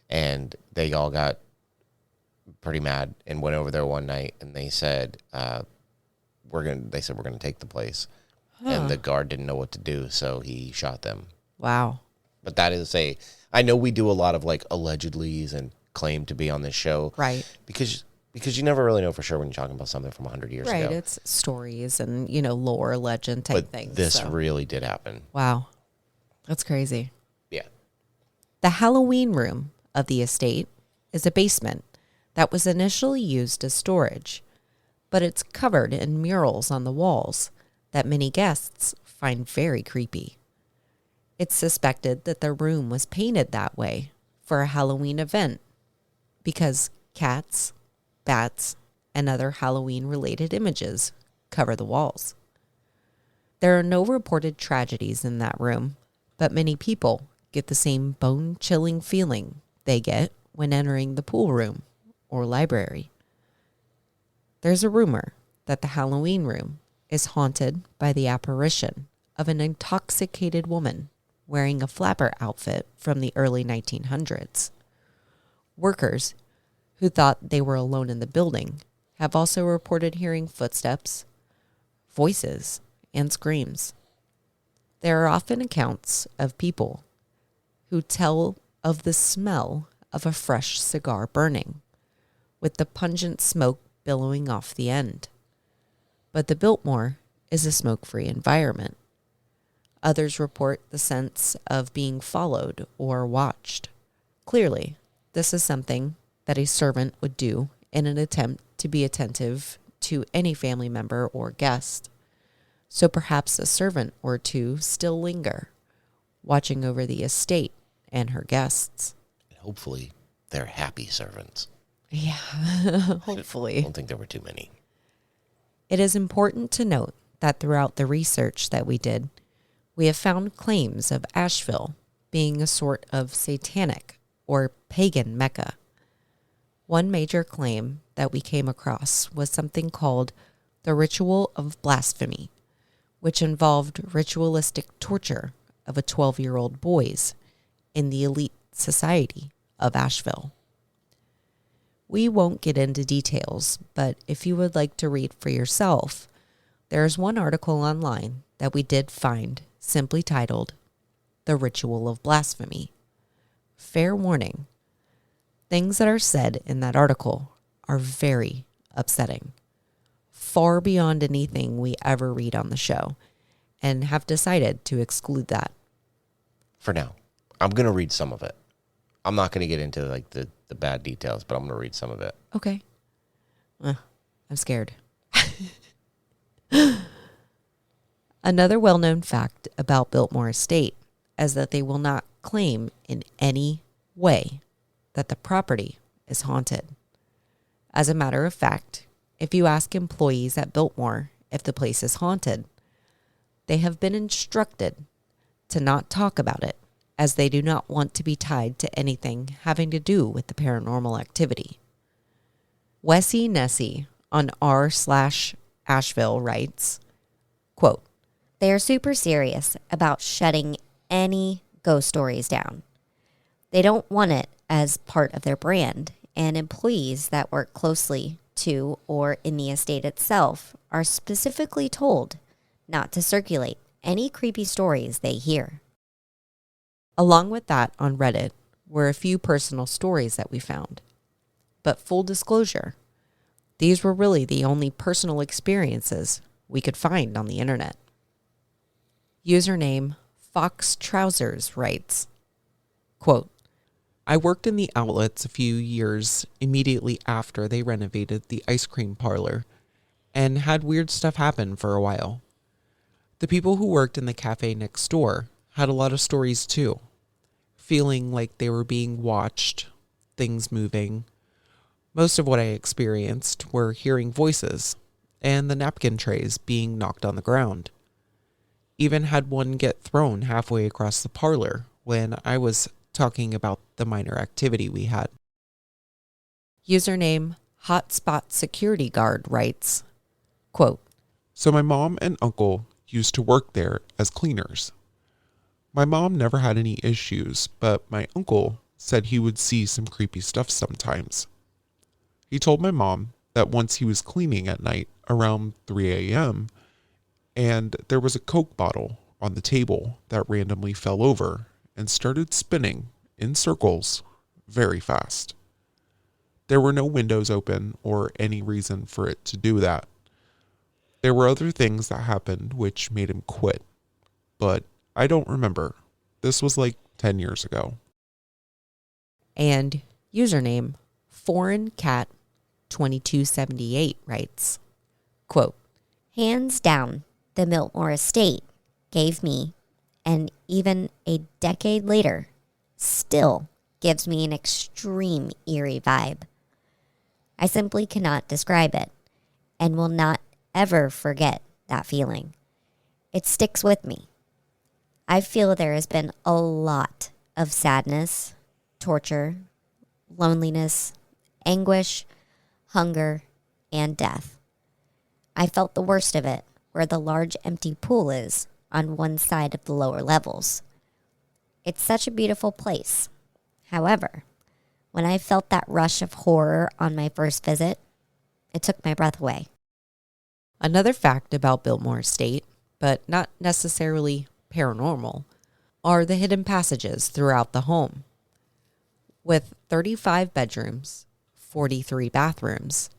Speaker 2: and they all got pretty mad and went over there one night, and they said we're gonna take the place, and the guard didn't know what to do, so he shot them.
Speaker 1: Wow.
Speaker 2: But that is I know we do a lot of like allegedlys and claim to be on this show,
Speaker 1: Right.
Speaker 2: Because you never really know for sure when you're talking about something from 100 years ago.
Speaker 1: Right. It's stories and, lore, legend type
Speaker 2: But
Speaker 1: things.
Speaker 2: this really did happen.
Speaker 1: Wow. That's crazy.
Speaker 2: Yeah.
Speaker 1: The Halloween room of the estate is a basement that was initially used as storage, but it's covered in murals on the walls that many guests find very creepy. It's suspected that the room was painted that way for a Halloween event because cats, bats, and other Halloween-related images cover the walls. There are no reported tragedies in that room, but many people get the same bone-chilling feeling they get when entering the pool room or library. There's a rumor that the Halloween room is haunted by the apparition of an intoxicated woman wearing a flapper outfit from the early 1900s. Workers who thought they were alone in the building have also reported hearing footsteps, voices, and screams. There are often accounts of people who tell of the smell of a fresh cigar burning, with the pungent smoke billowing off the end. But the Biltmore is a smoke-free environment. Others report the sense of being followed or watched. Clearly, this is something that a servant would do in an attempt to be attentive to any family member or guest. So perhaps a servant or two still linger, watching over the estate and her guests.
Speaker 2: Hopefully, they're happy servants.
Speaker 1: Yeah, hopefully.
Speaker 2: I don't think there were too many.
Speaker 1: It is important to note that throughout the research that we did, we have found claims of Ashville being a sort of satanic or pagan Mecca. One major claim that we came across was something called the ritual of blasphemy, which involved ritualistic torture of a 12-year-old boys in the elite society of Ashville. We won't get into details, but if you would like to read for yourself, there is one article online that we did find simply titled The Ritual of Blasphemy. Fair warning, things that are said in that article are very upsetting, far beyond anything we ever read on the show, and have decided to exclude that.
Speaker 2: For now. I'm going to read some of it. I'm not going to get into like the bad details, but I'm going to read some of it.
Speaker 1: Okay. I'm scared. Another well-known fact about Biltmore Estate is that they will not claim in any way that the property is haunted. As a matter of fact, if you ask employees at Biltmore if the place is haunted, they have been instructed to not talk about it, as they do not want to be tied to anything having to do with the paranormal activity. Wessie Nessie on r/Ashville writes, quote,
Speaker 3: "They are super serious about shutting any ghost stories down. They don't want it as part of their brand, and employees that work closely to or in the estate itself are specifically told not to circulate any creepy stories they hear."
Speaker 1: Along with that, on Reddit were a few personal stories that we found. But full disclosure, these were really the only personal experiences we could find on the internet. Username Fox Trousers writes, quote,
Speaker 4: I worked in the outlets a few years immediately after they renovated the ice cream parlor and had weird stuff happen for a while. The people who worked in the cafe next door had a lot of stories too, feeling like they were being watched, things moving. Most of what I experienced were hearing voices and the napkin trays being knocked on the ground. Even had one get thrown halfway across the parlor when I was talking about the minor activity we had.
Speaker 1: Username Hotspot Security Guard writes, quote,
Speaker 5: So my mom and uncle used to work there as cleaners. My mom never had any issues, but my uncle said he would see some creepy stuff sometimes. He told my mom that once he was cleaning at night around 3 a.m. and there was a Coke bottle on the table that randomly fell over and started spinning in circles very fast. There were no windows open or any reason for it to do that. There were other things that happened which made him quit, but I don't remember. This was like 10 years ago.
Speaker 1: And username Foreign Cat 2278 writes, quote,
Speaker 3: Hands down, the Biltmore Estate gave me, and even a decade later, still gives me an extreme eerie vibe. I simply cannot describe it and will not ever forget that feeling. It sticks with me. I feel there has been a lot of sadness, torture, loneliness, anguish, hunger, and death. I felt the worst of it where the large empty pool is on one side of the lower levels. It's such a beautiful place. However, when I felt that rush of horror on my first visit, it took my breath away.
Speaker 1: Another fact about Biltmore Estate, but not necessarily paranormal, are the hidden passages throughout the home. With 35 bedrooms, 43 bathrooms,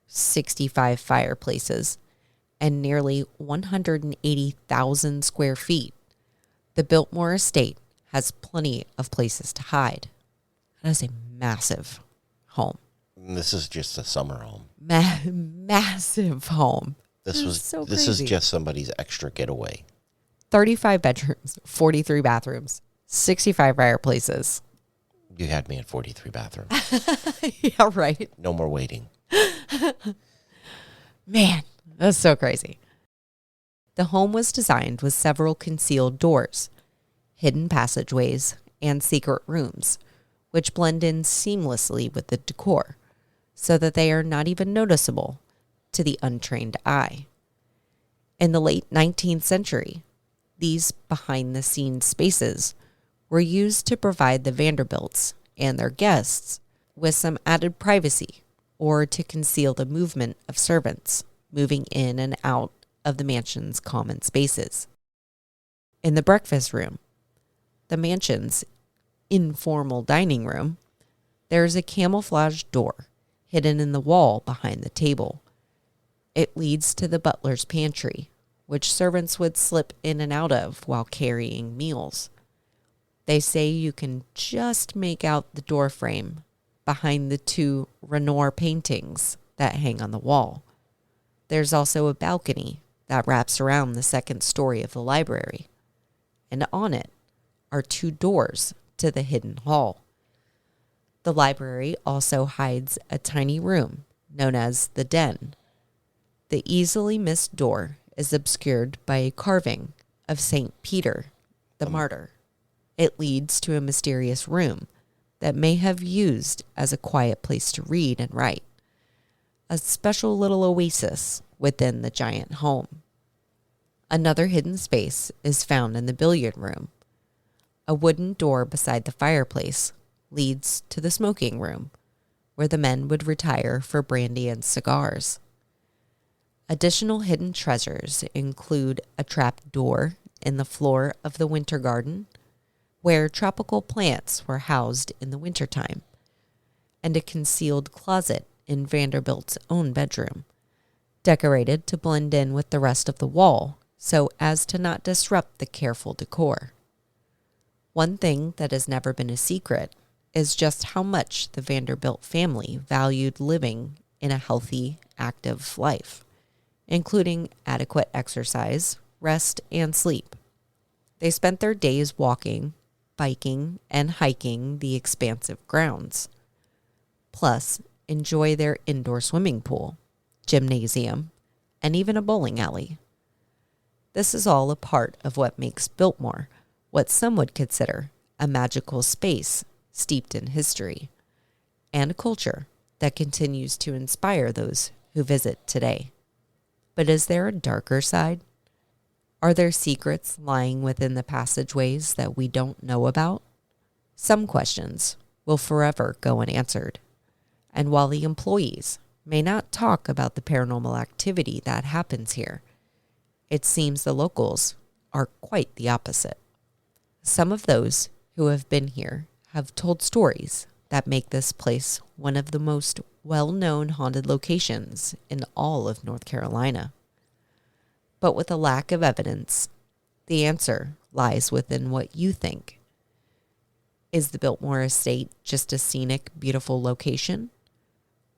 Speaker 1: 65 fireplaces, and nearly 180,000 square feet, The Biltmore Estate has plenty of places to hide. That is a massive home.
Speaker 2: This is just a summer home.
Speaker 1: Massive home.
Speaker 2: This
Speaker 1: is
Speaker 2: was
Speaker 1: so
Speaker 2: this is
Speaker 1: crazy.
Speaker 2: just somebody's extra getaway.
Speaker 1: 35 bedrooms, 43 bathrooms, 65 fireplaces.
Speaker 2: You had me at 43 bathrooms.
Speaker 1: Yeah, right.
Speaker 2: No more waiting.
Speaker 1: Man, that's so crazy. The home was designed with several concealed doors, hidden passageways, and secret rooms, which blend in seamlessly with the decor, so that they are not even noticeable to the untrained eye. In the late 19th century, these behind-the-scenes spaces were used to provide the Vanderbilts and their guests with some added privacy, or to conceal the movement of servants moving in and out of the mansion's common spaces. In the breakfast room, the mansion's informal dining room, there is a camouflaged door hidden in the wall behind the table. It leads to the butler's pantry, which servants would slip in and out of while carrying meals. They say you can just make out the door frame behind the 2 Renoir paintings that hang on the wall. There's also a balcony that wraps around the second story of the library, and on it are 2 doors to the hidden hall. The library also hides a tiny room known as the den. The easily missed door is obscured by a carving of St. Peter, the martyr. It leads to a mysterious room that may have used as a quiet place to read and write, a special little oasis within the giant home. Another hidden space is found in the billiard room. A wooden door beside the fireplace leads to the smoking room, where the men would retire for brandy and cigars. Additional hidden treasures include a trap door in the floor of the winter garden, where tropical plants were housed in the wintertime, and a concealed closet in Vanderbilt's own bedroom, decorated to blend in with the rest of the wall so as to not disrupt the careful decor. One thing that has never been a secret is just how much the Vanderbilt family valued living in a healthy, active life, including adequate exercise, rest, and sleep. They spent their days walking, biking, and hiking the expansive grounds. Plus, enjoy their indoor swimming pool, gymnasium, and even a bowling alley. This is all a part of what makes Biltmore what some would consider a magical space steeped in history and a culture that continues to inspire those who visit today. But is there a darker side? Are there secrets lying within the passageways that we don't know about? Some questions will forever go unanswered. And while the employees may not talk about the paranormal activity that happens here, it seems the locals are quite the opposite. Some of those who have been here have told stories that make this place one of the most well-known haunted locations in all of North Carolina. But with a lack of evidence, the answer lies within what you think. Is the Biltmore Estate just a scenic, beautiful location?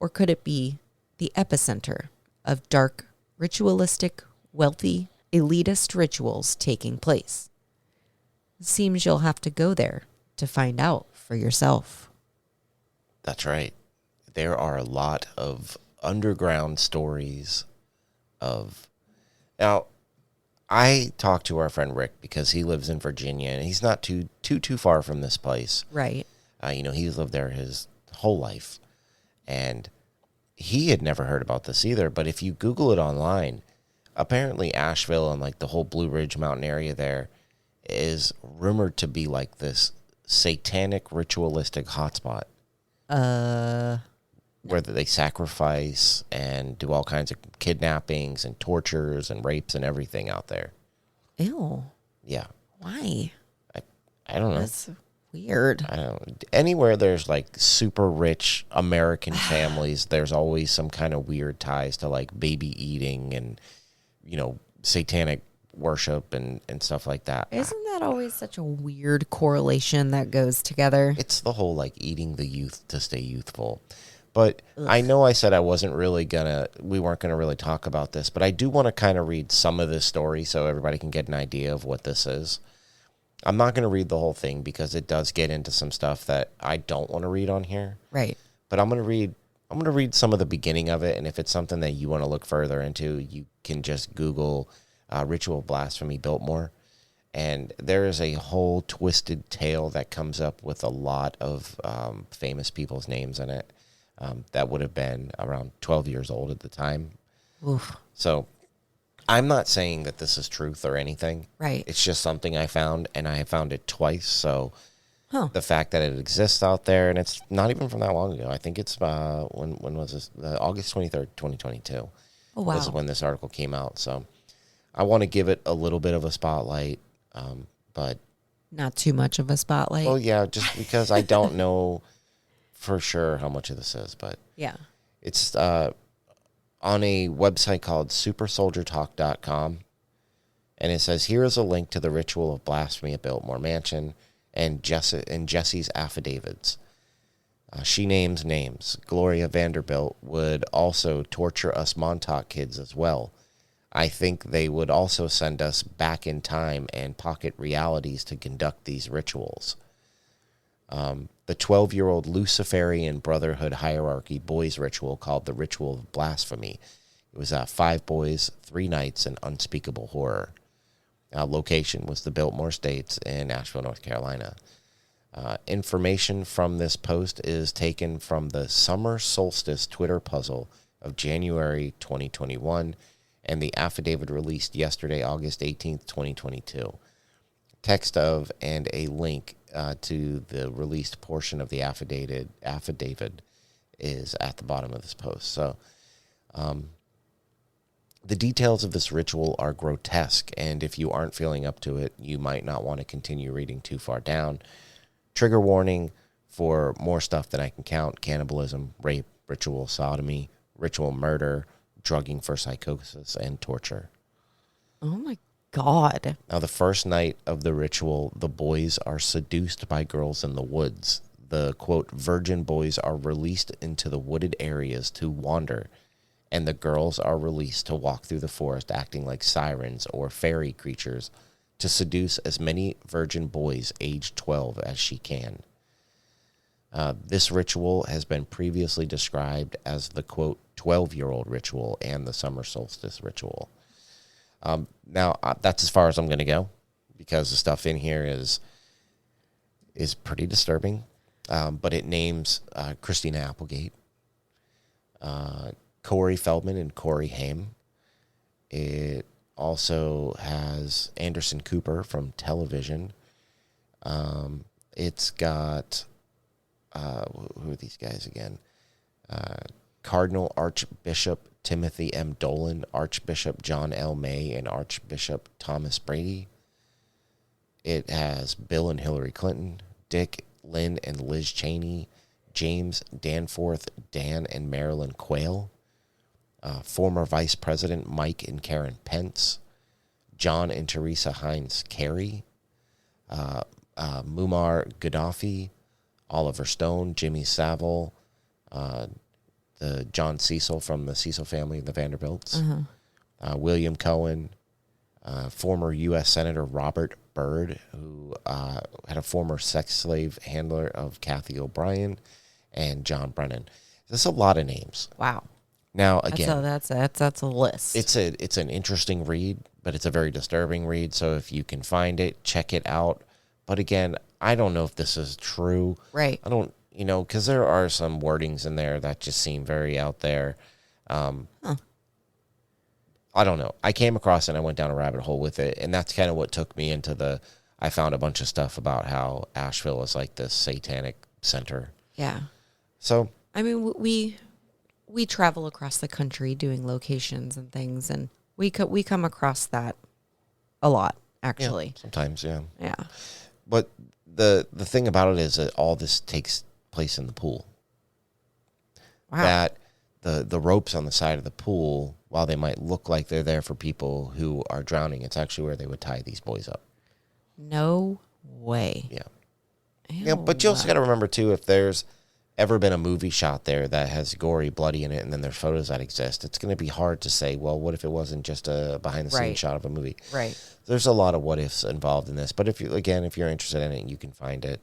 Speaker 1: Or could it be the epicenter of dark, ritualistic, wealthy, elitist rituals taking place? It seems you'll have to go there to find out for yourself.
Speaker 2: That's right. There are a lot of underground stories of... Now, I talked to our friend Rick because he lives in Virginia, and he's not too far from this place.
Speaker 1: Right.
Speaker 2: He's lived there his whole life, and he had never heard about this either. But if you Google it online, apparently Ashville and like the whole Blue Ridge Mountain area there is rumored to be like this satanic ritualistic hotspot. Where they sacrifice and do all kinds of kidnappings and tortures and rapes and everything out there.
Speaker 1: Ew.
Speaker 2: Yeah.
Speaker 1: Why?
Speaker 2: I don't know.
Speaker 1: That's weird.
Speaker 2: I don't know. Anywhere there's like super rich American families, there's always some kind of weird ties to like baby eating and, satanic worship and stuff like that.
Speaker 1: Isn't that always such a weird correlation that goes together?
Speaker 2: It's the whole like eating the youth to stay youthful. But I know I said we weren't going to really talk about this, but I do want to kind of read some of this story so everybody can get an idea of what this is. I'm not going to read the whole thing because it does get into some stuff that I don't want to read on here.
Speaker 1: Right.
Speaker 2: But I'm going to read some of the beginning of it, and if it's something that you want to look further into, you can just Google ritual blasphemy Biltmore. And there is a whole twisted tale that comes up with a lot of famous people's names in it. That would have been around 12 years old at the time.
Speaker 1: Oof.
Speaker 2: So I'm not saying that this is truth or anything.
Speaker 1: Right.
Speaker 2: It's just something I found, and I found it twice. So
Speaker 1: the
Speaker 2: fact that it exists out there, and it's not even from that long ago. I think it's, when was this? August 23rd, 2022.
Speaker 1: Oh, wow.
Speaker 2: This is when this article came out. So I want to give it a little bit of a spotlight, but...
Speaker 1: Not too much of a spotlight.
Speaker 2: Well, yeah, just because I don't know... for sure how much of this is, but
Speaker 1: yeah,
Speaker 2: it's on a website called supersoldiertalk.com, and it says, here is a link to the ritual of blasphemy at Biltmore Mansion and Jessie's affidavits. She names names. Gloria Vanderbilt would also torture us Montauk kids as well. I think they would also send us back in time and pocket realities to conduct these rituals. The 12-year-old Luciferian Brotherhood hierarchy boys ritual called the Ritual of Blasphemy. It was 5 boys, 3 nights, and unspeakable horror. Location was the Biltmore Estate in Ashville, North Carolina. Information from this post is taken from the Summer Solstice Twitter puzzle of January 2021 and the affidavit released yesterday, August 18th, 2022. Text of and a link to the released portion of the affidavit is at the bottom of this post. So the details of this ritual are grotesque, and if you aren't feeling up to it, you might not want to continue reading too far down. Trigger warning for more stuff than I can count: cannibalism, rape, ritual sodomy, ritual murder, drugging for psychosis, and torture.
Speaker 1: Oh my God.
Speaker 2: Now, the first night of the ritual, the boys are seduced by girls in the woods. The, quote, virgin boys are released into the wooded areas to wander, and the girls are released to walk through the forest acting like sirens or fairy creatures to seduce as many virgin boys aged 12 as she can. This ritual has been previously described as the, quote, 12-year-old ritual and the summer solstice ritual. Now, that's as far as I'm going to go, because the stuff in here is pretty disturbing. But it names Christina Applegate, Corey Feldman, and Corey Haim. It also has Anderson Cooper from television. It's got, who are these guys again? Cardinal Archbishop Timothy M. Dolan, Archbishop John L. May, and Archbishop Thomas Brady. It has Bill and Hillary Clinton, Dick, Lynn, and Liz Cheney, James Danforth, Dan, and Marilyn Quayle, former Vice President Mike and Karen Pence, John and Teresa Heinz Kerry, Muammar Gaddafi, Oliver Stone, Jimmy Savile, the John Cecil from the Cecil family, the Vanderbilts, William Cohen, former U.S. Senator Robert Byrd, who had a former sex slave handler of Kathy O'Brien, and John Brennan. That's a lot of names.
Speaker 1: Wow.
Speaker 2: Now, again,
Speaker 1: that's a list.
Speaker 2: It's an interesting read, but it's a very disturbing read. So if you can find it, check it out. But again, I don't know if this is true.
Speaker 1: Right.
Speaker 2: I don't, because there are some wordings in there that just seem very out there. I don't know. I came across it and I went down a rabbit hole with it, and that's kind of what took me into I found a bunch of stuff about how Asheville is like this satanic center.
Speaker 1: Yeah.
Speaker 2: So,
Speaker 1: I mean, we travel across the country doing locations and things, and we come across that a lot, actually.
Speaker 2: Yeah, sometimes, yeah.
Speaker 1: Yeah.
Speaker 2: But the thing about it is that all this takes place in the pool.
Speaker 1: Wow.
Speaker 2: the ropes on the side of the pool, while they might look like they're there for people who are drowning, it's actually where they would tie these boys up.
Speaker 1: No way.
Speaker 2: Yeah.
Speaker 1: Ew.
Speaker 2: Yeah, but you also got to remember, too, if there's ever been a movie shot there that has gory, bloody in it, and then there's photos that exist, it's going to be hard to say, well, what if it wasn't just a behind-the-scenes
Speaker 1: Right.
Speaker 2: shot of a movie?
Speaker 1: Right.
Speaker 2: There's a lot of what-ifs involved in this. But if you're interested in it, you can find it.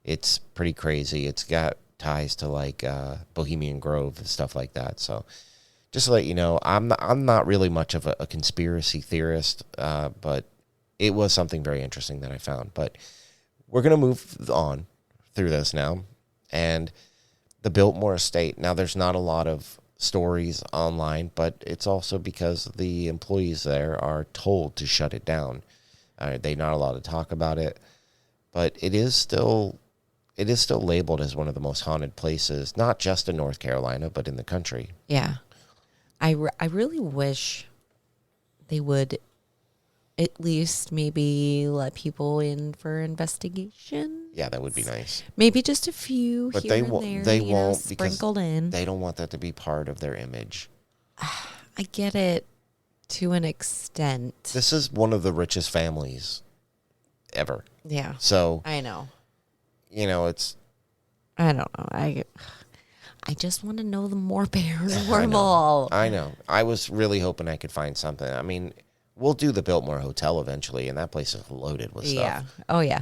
Speaker 2: It's pretty crazy. It's got ties to, like, Bohemian Grove and stuff like that. So just to let you know, I'm not really much of a conspiracy theorist, but it was something very interesting that I found. But we're going to move on through this now. And the Biltmore Estate. Now, there's not a lot of stories online, but it's also because the employees there are told to shut it down. They're not allowed to talk about it, but it is still labeled as one of the most haunted places, not just in North Carolina, but in the country.
Speaker 1: Yeah. I really wish they would at least maybe let people in for investigation.
Speaker 2: Yeah, that would be nice.
Speaker 1: Maybe just a few
Speaker 2: But
Speaker 1: here
Speaker 2: they
Speaker 1: and
Speaker 2: won't.
Speaker 1: there,
Speaker 2: They
Speaker 1: you know,
Speaker 2: won't because
Speaker 1: sprinkled in.
Speaker 2: they don't want that to be part of their image.
Speaker 1: I get it to an extent.
Speaker 2: This is one of the richest families ever.
Speaker 1: Yeah,
Speaker 2: So,
Speaker 1: I know.
Speaker 2: it's
Speaker 1: I don't know. I just want to know the more paranormal.
Speaker 2: I know. I was really hoping I could find something. I mean, we'll do the Biltmore Hotel eventually, and that place is loaded with stuff.
Speaker 1: Yeah. Oh, yeah.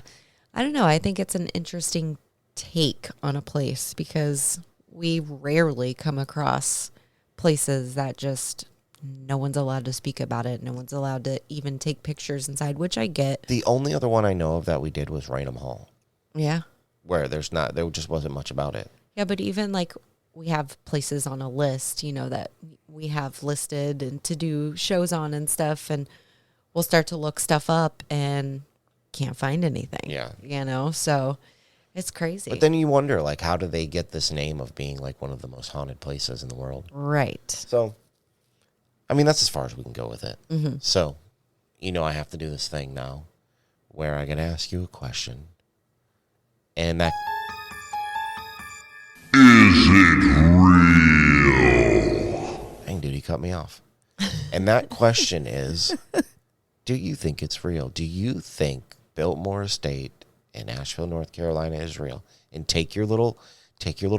Speaker 1: I don't know. I think it's an interesting take on a place because we rarely come across places that just no one's allowed to speak about it. No one's allowed to even take pictures inside, which I get.
Speaker 2: The only other one I know of that we did was Raynham Hall,
Speaker 1: Yeah.
Speaker 2: where there just wasn't much about it.
Speaker 1: Yeah, but even like we have places on a list, that we have listed and to do shows on and stuff, and we'll start to look stuff up and can't find anything.
Speaker 2: Yeah.
Speaker 1: So it's crazy.
Speaker 2: But then you wonder, like, how do they get this name of being like one of the most haunted places in the world?
Speaker 1: Right.
Speaker 2: So, I mean, that's as far as we can go with it.
Speaker 1: Mm-hmm.
Speaker 2: So, I have to do this thing now where I got to ask you a question. And that... Is it real? Dang, dude, he cut me off. And that question is, do you think it's real? Do you think Biltmore Estate in Ashville, North Carolina is real? And take your little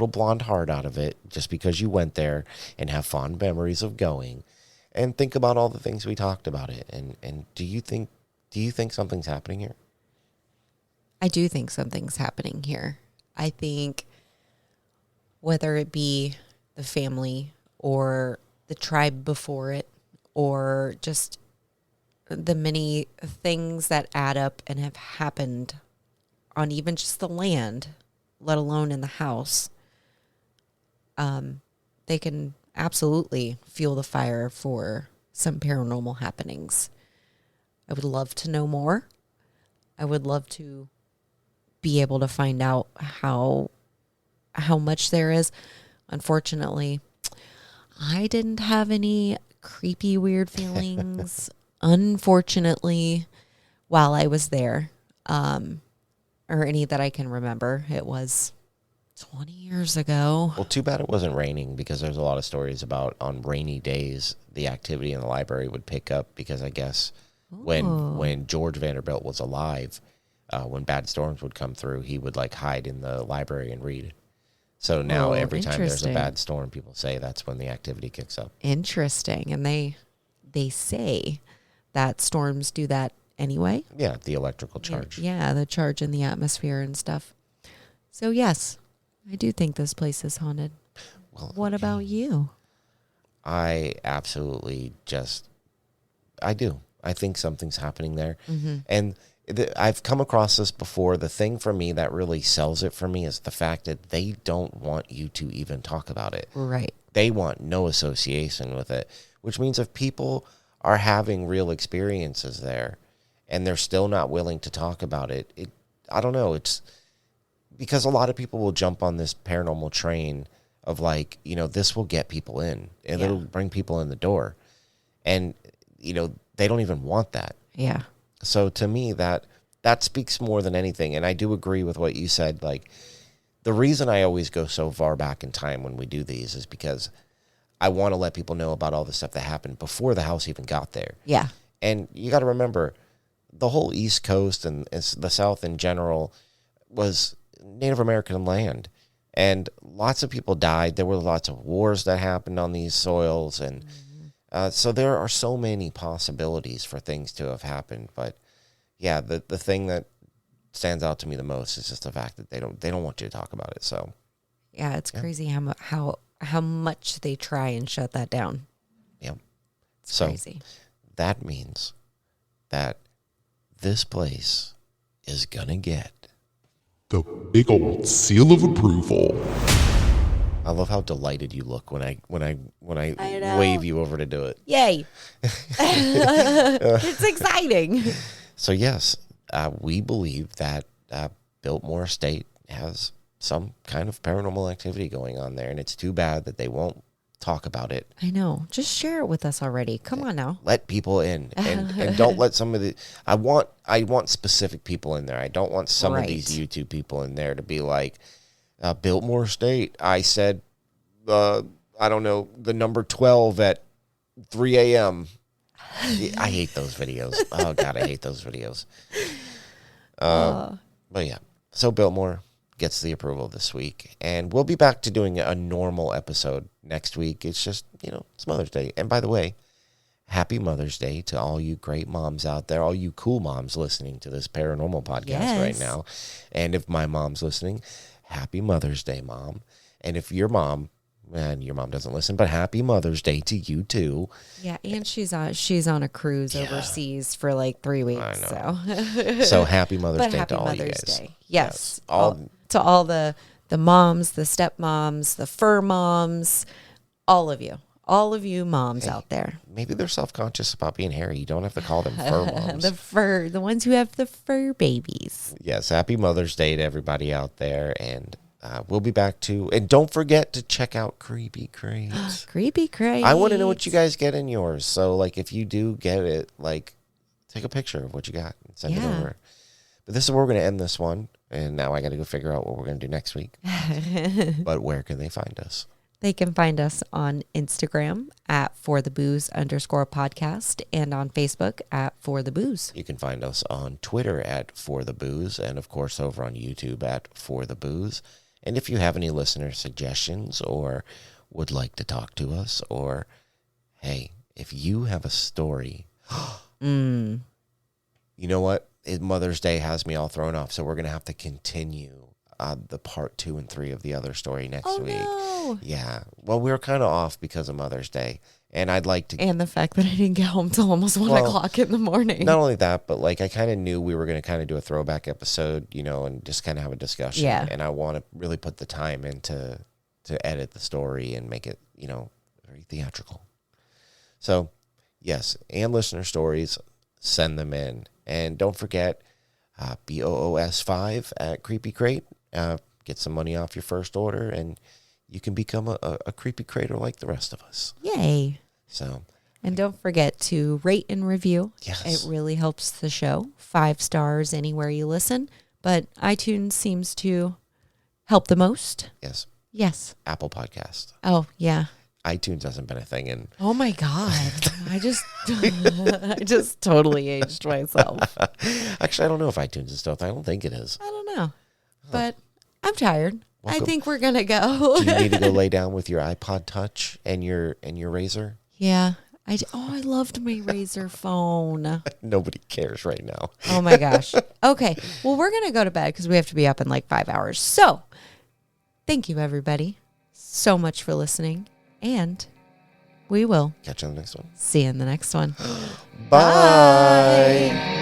Speaker 2: blonde heart out of it just because you went there and have fond memories of going. And think about all the things we talked about it. And do you think something's happening here?
Speaker 1: I do think something's happening here. I think whether it be the family or the tribe before it or just the many things that add up and have happened on even just the land, let alone in the house, they can absolutely fuel the fire for some paranormal happenings. I would love to know more. I would love to be able to find out how much there is. Unfortunately, I didn't have any creepy, weird feelings, unfortunately, while I was there, or any that I can remember. It was 20 years ago.
Speaker 2: Well, too bad it wasn't raining, because there's a lot of stories about on rainy days the activity in the library would pick up, because I guess when George Vanderbilt was alive, when bad storms would come through, he would like hide in the library and read. So now every time there's a
Speaker 1: interesting.
Speaker 2: bad storm, people say that's when the activity kicks up.
Speaker 1: Interesting. And they say that storms do that anyway.
Speaker 2: Yeah, the electrical charge.
Speaker 1: Yeah, the charge in the atmosphere and stuff. So yes, I do think this place is haunted.
Speaker 2: Well,
Speaker 1: What about you?
Speaker 2: I absolutely I do. I think something's happening there.
Speaker 1: Mm-hmm.
Speaker 2: And I've come across this before. The thing for me that really sells it for me is the fact that they don't want you to even talk about it.
Speaker 1: Right.
Speaker 2: They want no association with it, which means if people are having real experiences there and they're still not willing to talk about it, I don't know. It's because a lot of people will jump on this paranormal train of like, this will get people in and
Speaker 1: Yeah.
Speaker 2: it'll bring people in the door. And, they don't even want that.
Speaker 1: Yeah.
Speaker 2: So to me, that speaks more than anything. And I do agree with what you said. Like, the reason I always go so far back in time when we do these is because I want to let people know about all the stuff that happened before the house even got there.
Speaker 1: Yeah.
Speaker 2: And you got to remember, the whole East Coast and the South in general was Native American land. And lots of people died. There were lots of wars that happened on these soils. And so there are so many possibilities for things to have happened. But yeah, the thing that stands out to me the most is just the fact that they don't want you to talk about it. So
Speaker 1: Yeah, it's crazy how much they try and shut that down.
Speaker 2: yeah.
Speaker 1: It's
Speaker 2: So
Speaker 1: crazy.
Speaker 2: that means that this place is gonna get
Speaker 5: The big old seal of approval.
Speaker 2: I love how delighted you look when I
Speaker 1: I know.
Speaker 2: wave you over to do it.
Speaker 1: Yay. It's exciting.
Speaker 2: So yes, we believe that Biltmore Estate has some kind of paranormal activity going on there, and it's too bad that they won't talk about it.
Speaker 1: I know. Just share it with us already. Come on now.
Speaker 2: Let people in, and don't let some of the. I want specific people in there. I don't want some of these YouTube people in there to be like, Biltmore Estate. I said, I don't know, the number 12 at 3 a.m. I hate those videos. Oh God, I hate those videos. But yeah, so Biltmore gets the approval this week, and we'll be back to doing a normal episode next week. It's just, it's Mother's Day. And by the way, happy Mother's Day to all you great moms out there, all you cool moms listening to this paranormal podcast right now. And if my mom's listening, happy Mother's Day, Mom. And if your mom, and your mom doesn't listen, but happy Mother's Day to you too.
Speaker 1: Yeah, and she's on a cruise overseas for like 3 weeks.
Speaker 2: I
Speaker 1: know.
Speaker 2: So happy Mother's
Speaker 1: But
Speaker 2: Day
Speaker 1: happy
Speaker 2: to all
Speaker 1: Mother's
Speaker 2: you guys.
Speaker 1: Day. Yes.
Speaker 2: To
Speaker 1: all the moms, the stepmoms, the fur moms, all of you moms out there.
Speaker 2: Maybe they're self-conscious about being hairy. You don't have to call them fur moms.
Speaker 1: The ones who have the fur babies.
Speaker 2: Yes, happy Mother's Day to everybody out there, and we'll be back and don't forget to check out Creepy Crates.
Speaker 1: Creepy Crates.
Speaker 2: I want to know what you guys get in yours. So, like, if you do get it, like, take a picture of what you got and send it over. But this is where we're going to end this one, and now I got to go figure out what we're going to do next week. But where can they find us?
Speaker 1: They can find us on Instagram at forthebooze_podcast and on Facebook at forthebooze.
Speaker 2: You can find us on Twitter at forthebooze, and of course over on YouTube at forthebooze. And if you have any listener suggestions or would like to talk to us, or hey, if you have a story, you know what? Mother's Day has me all thrown off, so we're going to have to continue the part 2 and 3 of the other story next week.
Speaker 1: No.
Speaker 2: Yeah. Well, we were kind of off because of Mother's Day, and I'd like to.
Speaker 1: And the fact that I didn't get home till almost 1 o'clock in the morning.
Speaker 2: Not only that, but like I kind of knew we were going to kind of do a throwback episode, and just kind of have a discussion.
Speaker 1: Yeah.
Speaker 2: And I want to really put the time into to edit the story and make it, very theatrical. So, yes, and listener stories, send them in. And don't forget, BOOS5 at Creepy Crate. Get some money off your first order, and you can become a creepy crater like the rest of us.
Speaker 1: Yay.
Speaker 2: So,
Speaker 1: and don't forget to rate and review.
Speaker 2: Yes.
Speaker 1: It really helps the show. 5 stars anywhere you listen, but iTunes seems to help the most.
Speaker 2: Yes.
Speaker 1: Yes.
Speaker 2: Apple Podcast.
Speaker 1: Oh, yeah.
Speaker 2: iTunes hasn't been a thing in.
Speaker 1: Oh my God. I just totally aged myself.
Speaker 2: Actually, I don't know if iTunes is still. I don't think it is.
Speaker 1: I don't know. But I'm tired.
Speaker 2: Welcome.
Speaker 1: I think we're gonna go.
Speaker 2: Do you need to go lay down with your iPod Touch and your Razor?
Speaker 1: Yeah. I loved my Razor phone.
Speaker 2: Nobody cares right now.
Speaker 1: Oh my gosh. Okay. Well, we're gonna go to bed because we have to be up in like 5 hours. So thank you everybody so much for listening. And we will
Speaker 2: Catch you on the next one.
Speaker 1: see you in the next one.
Speaker 2: Bye.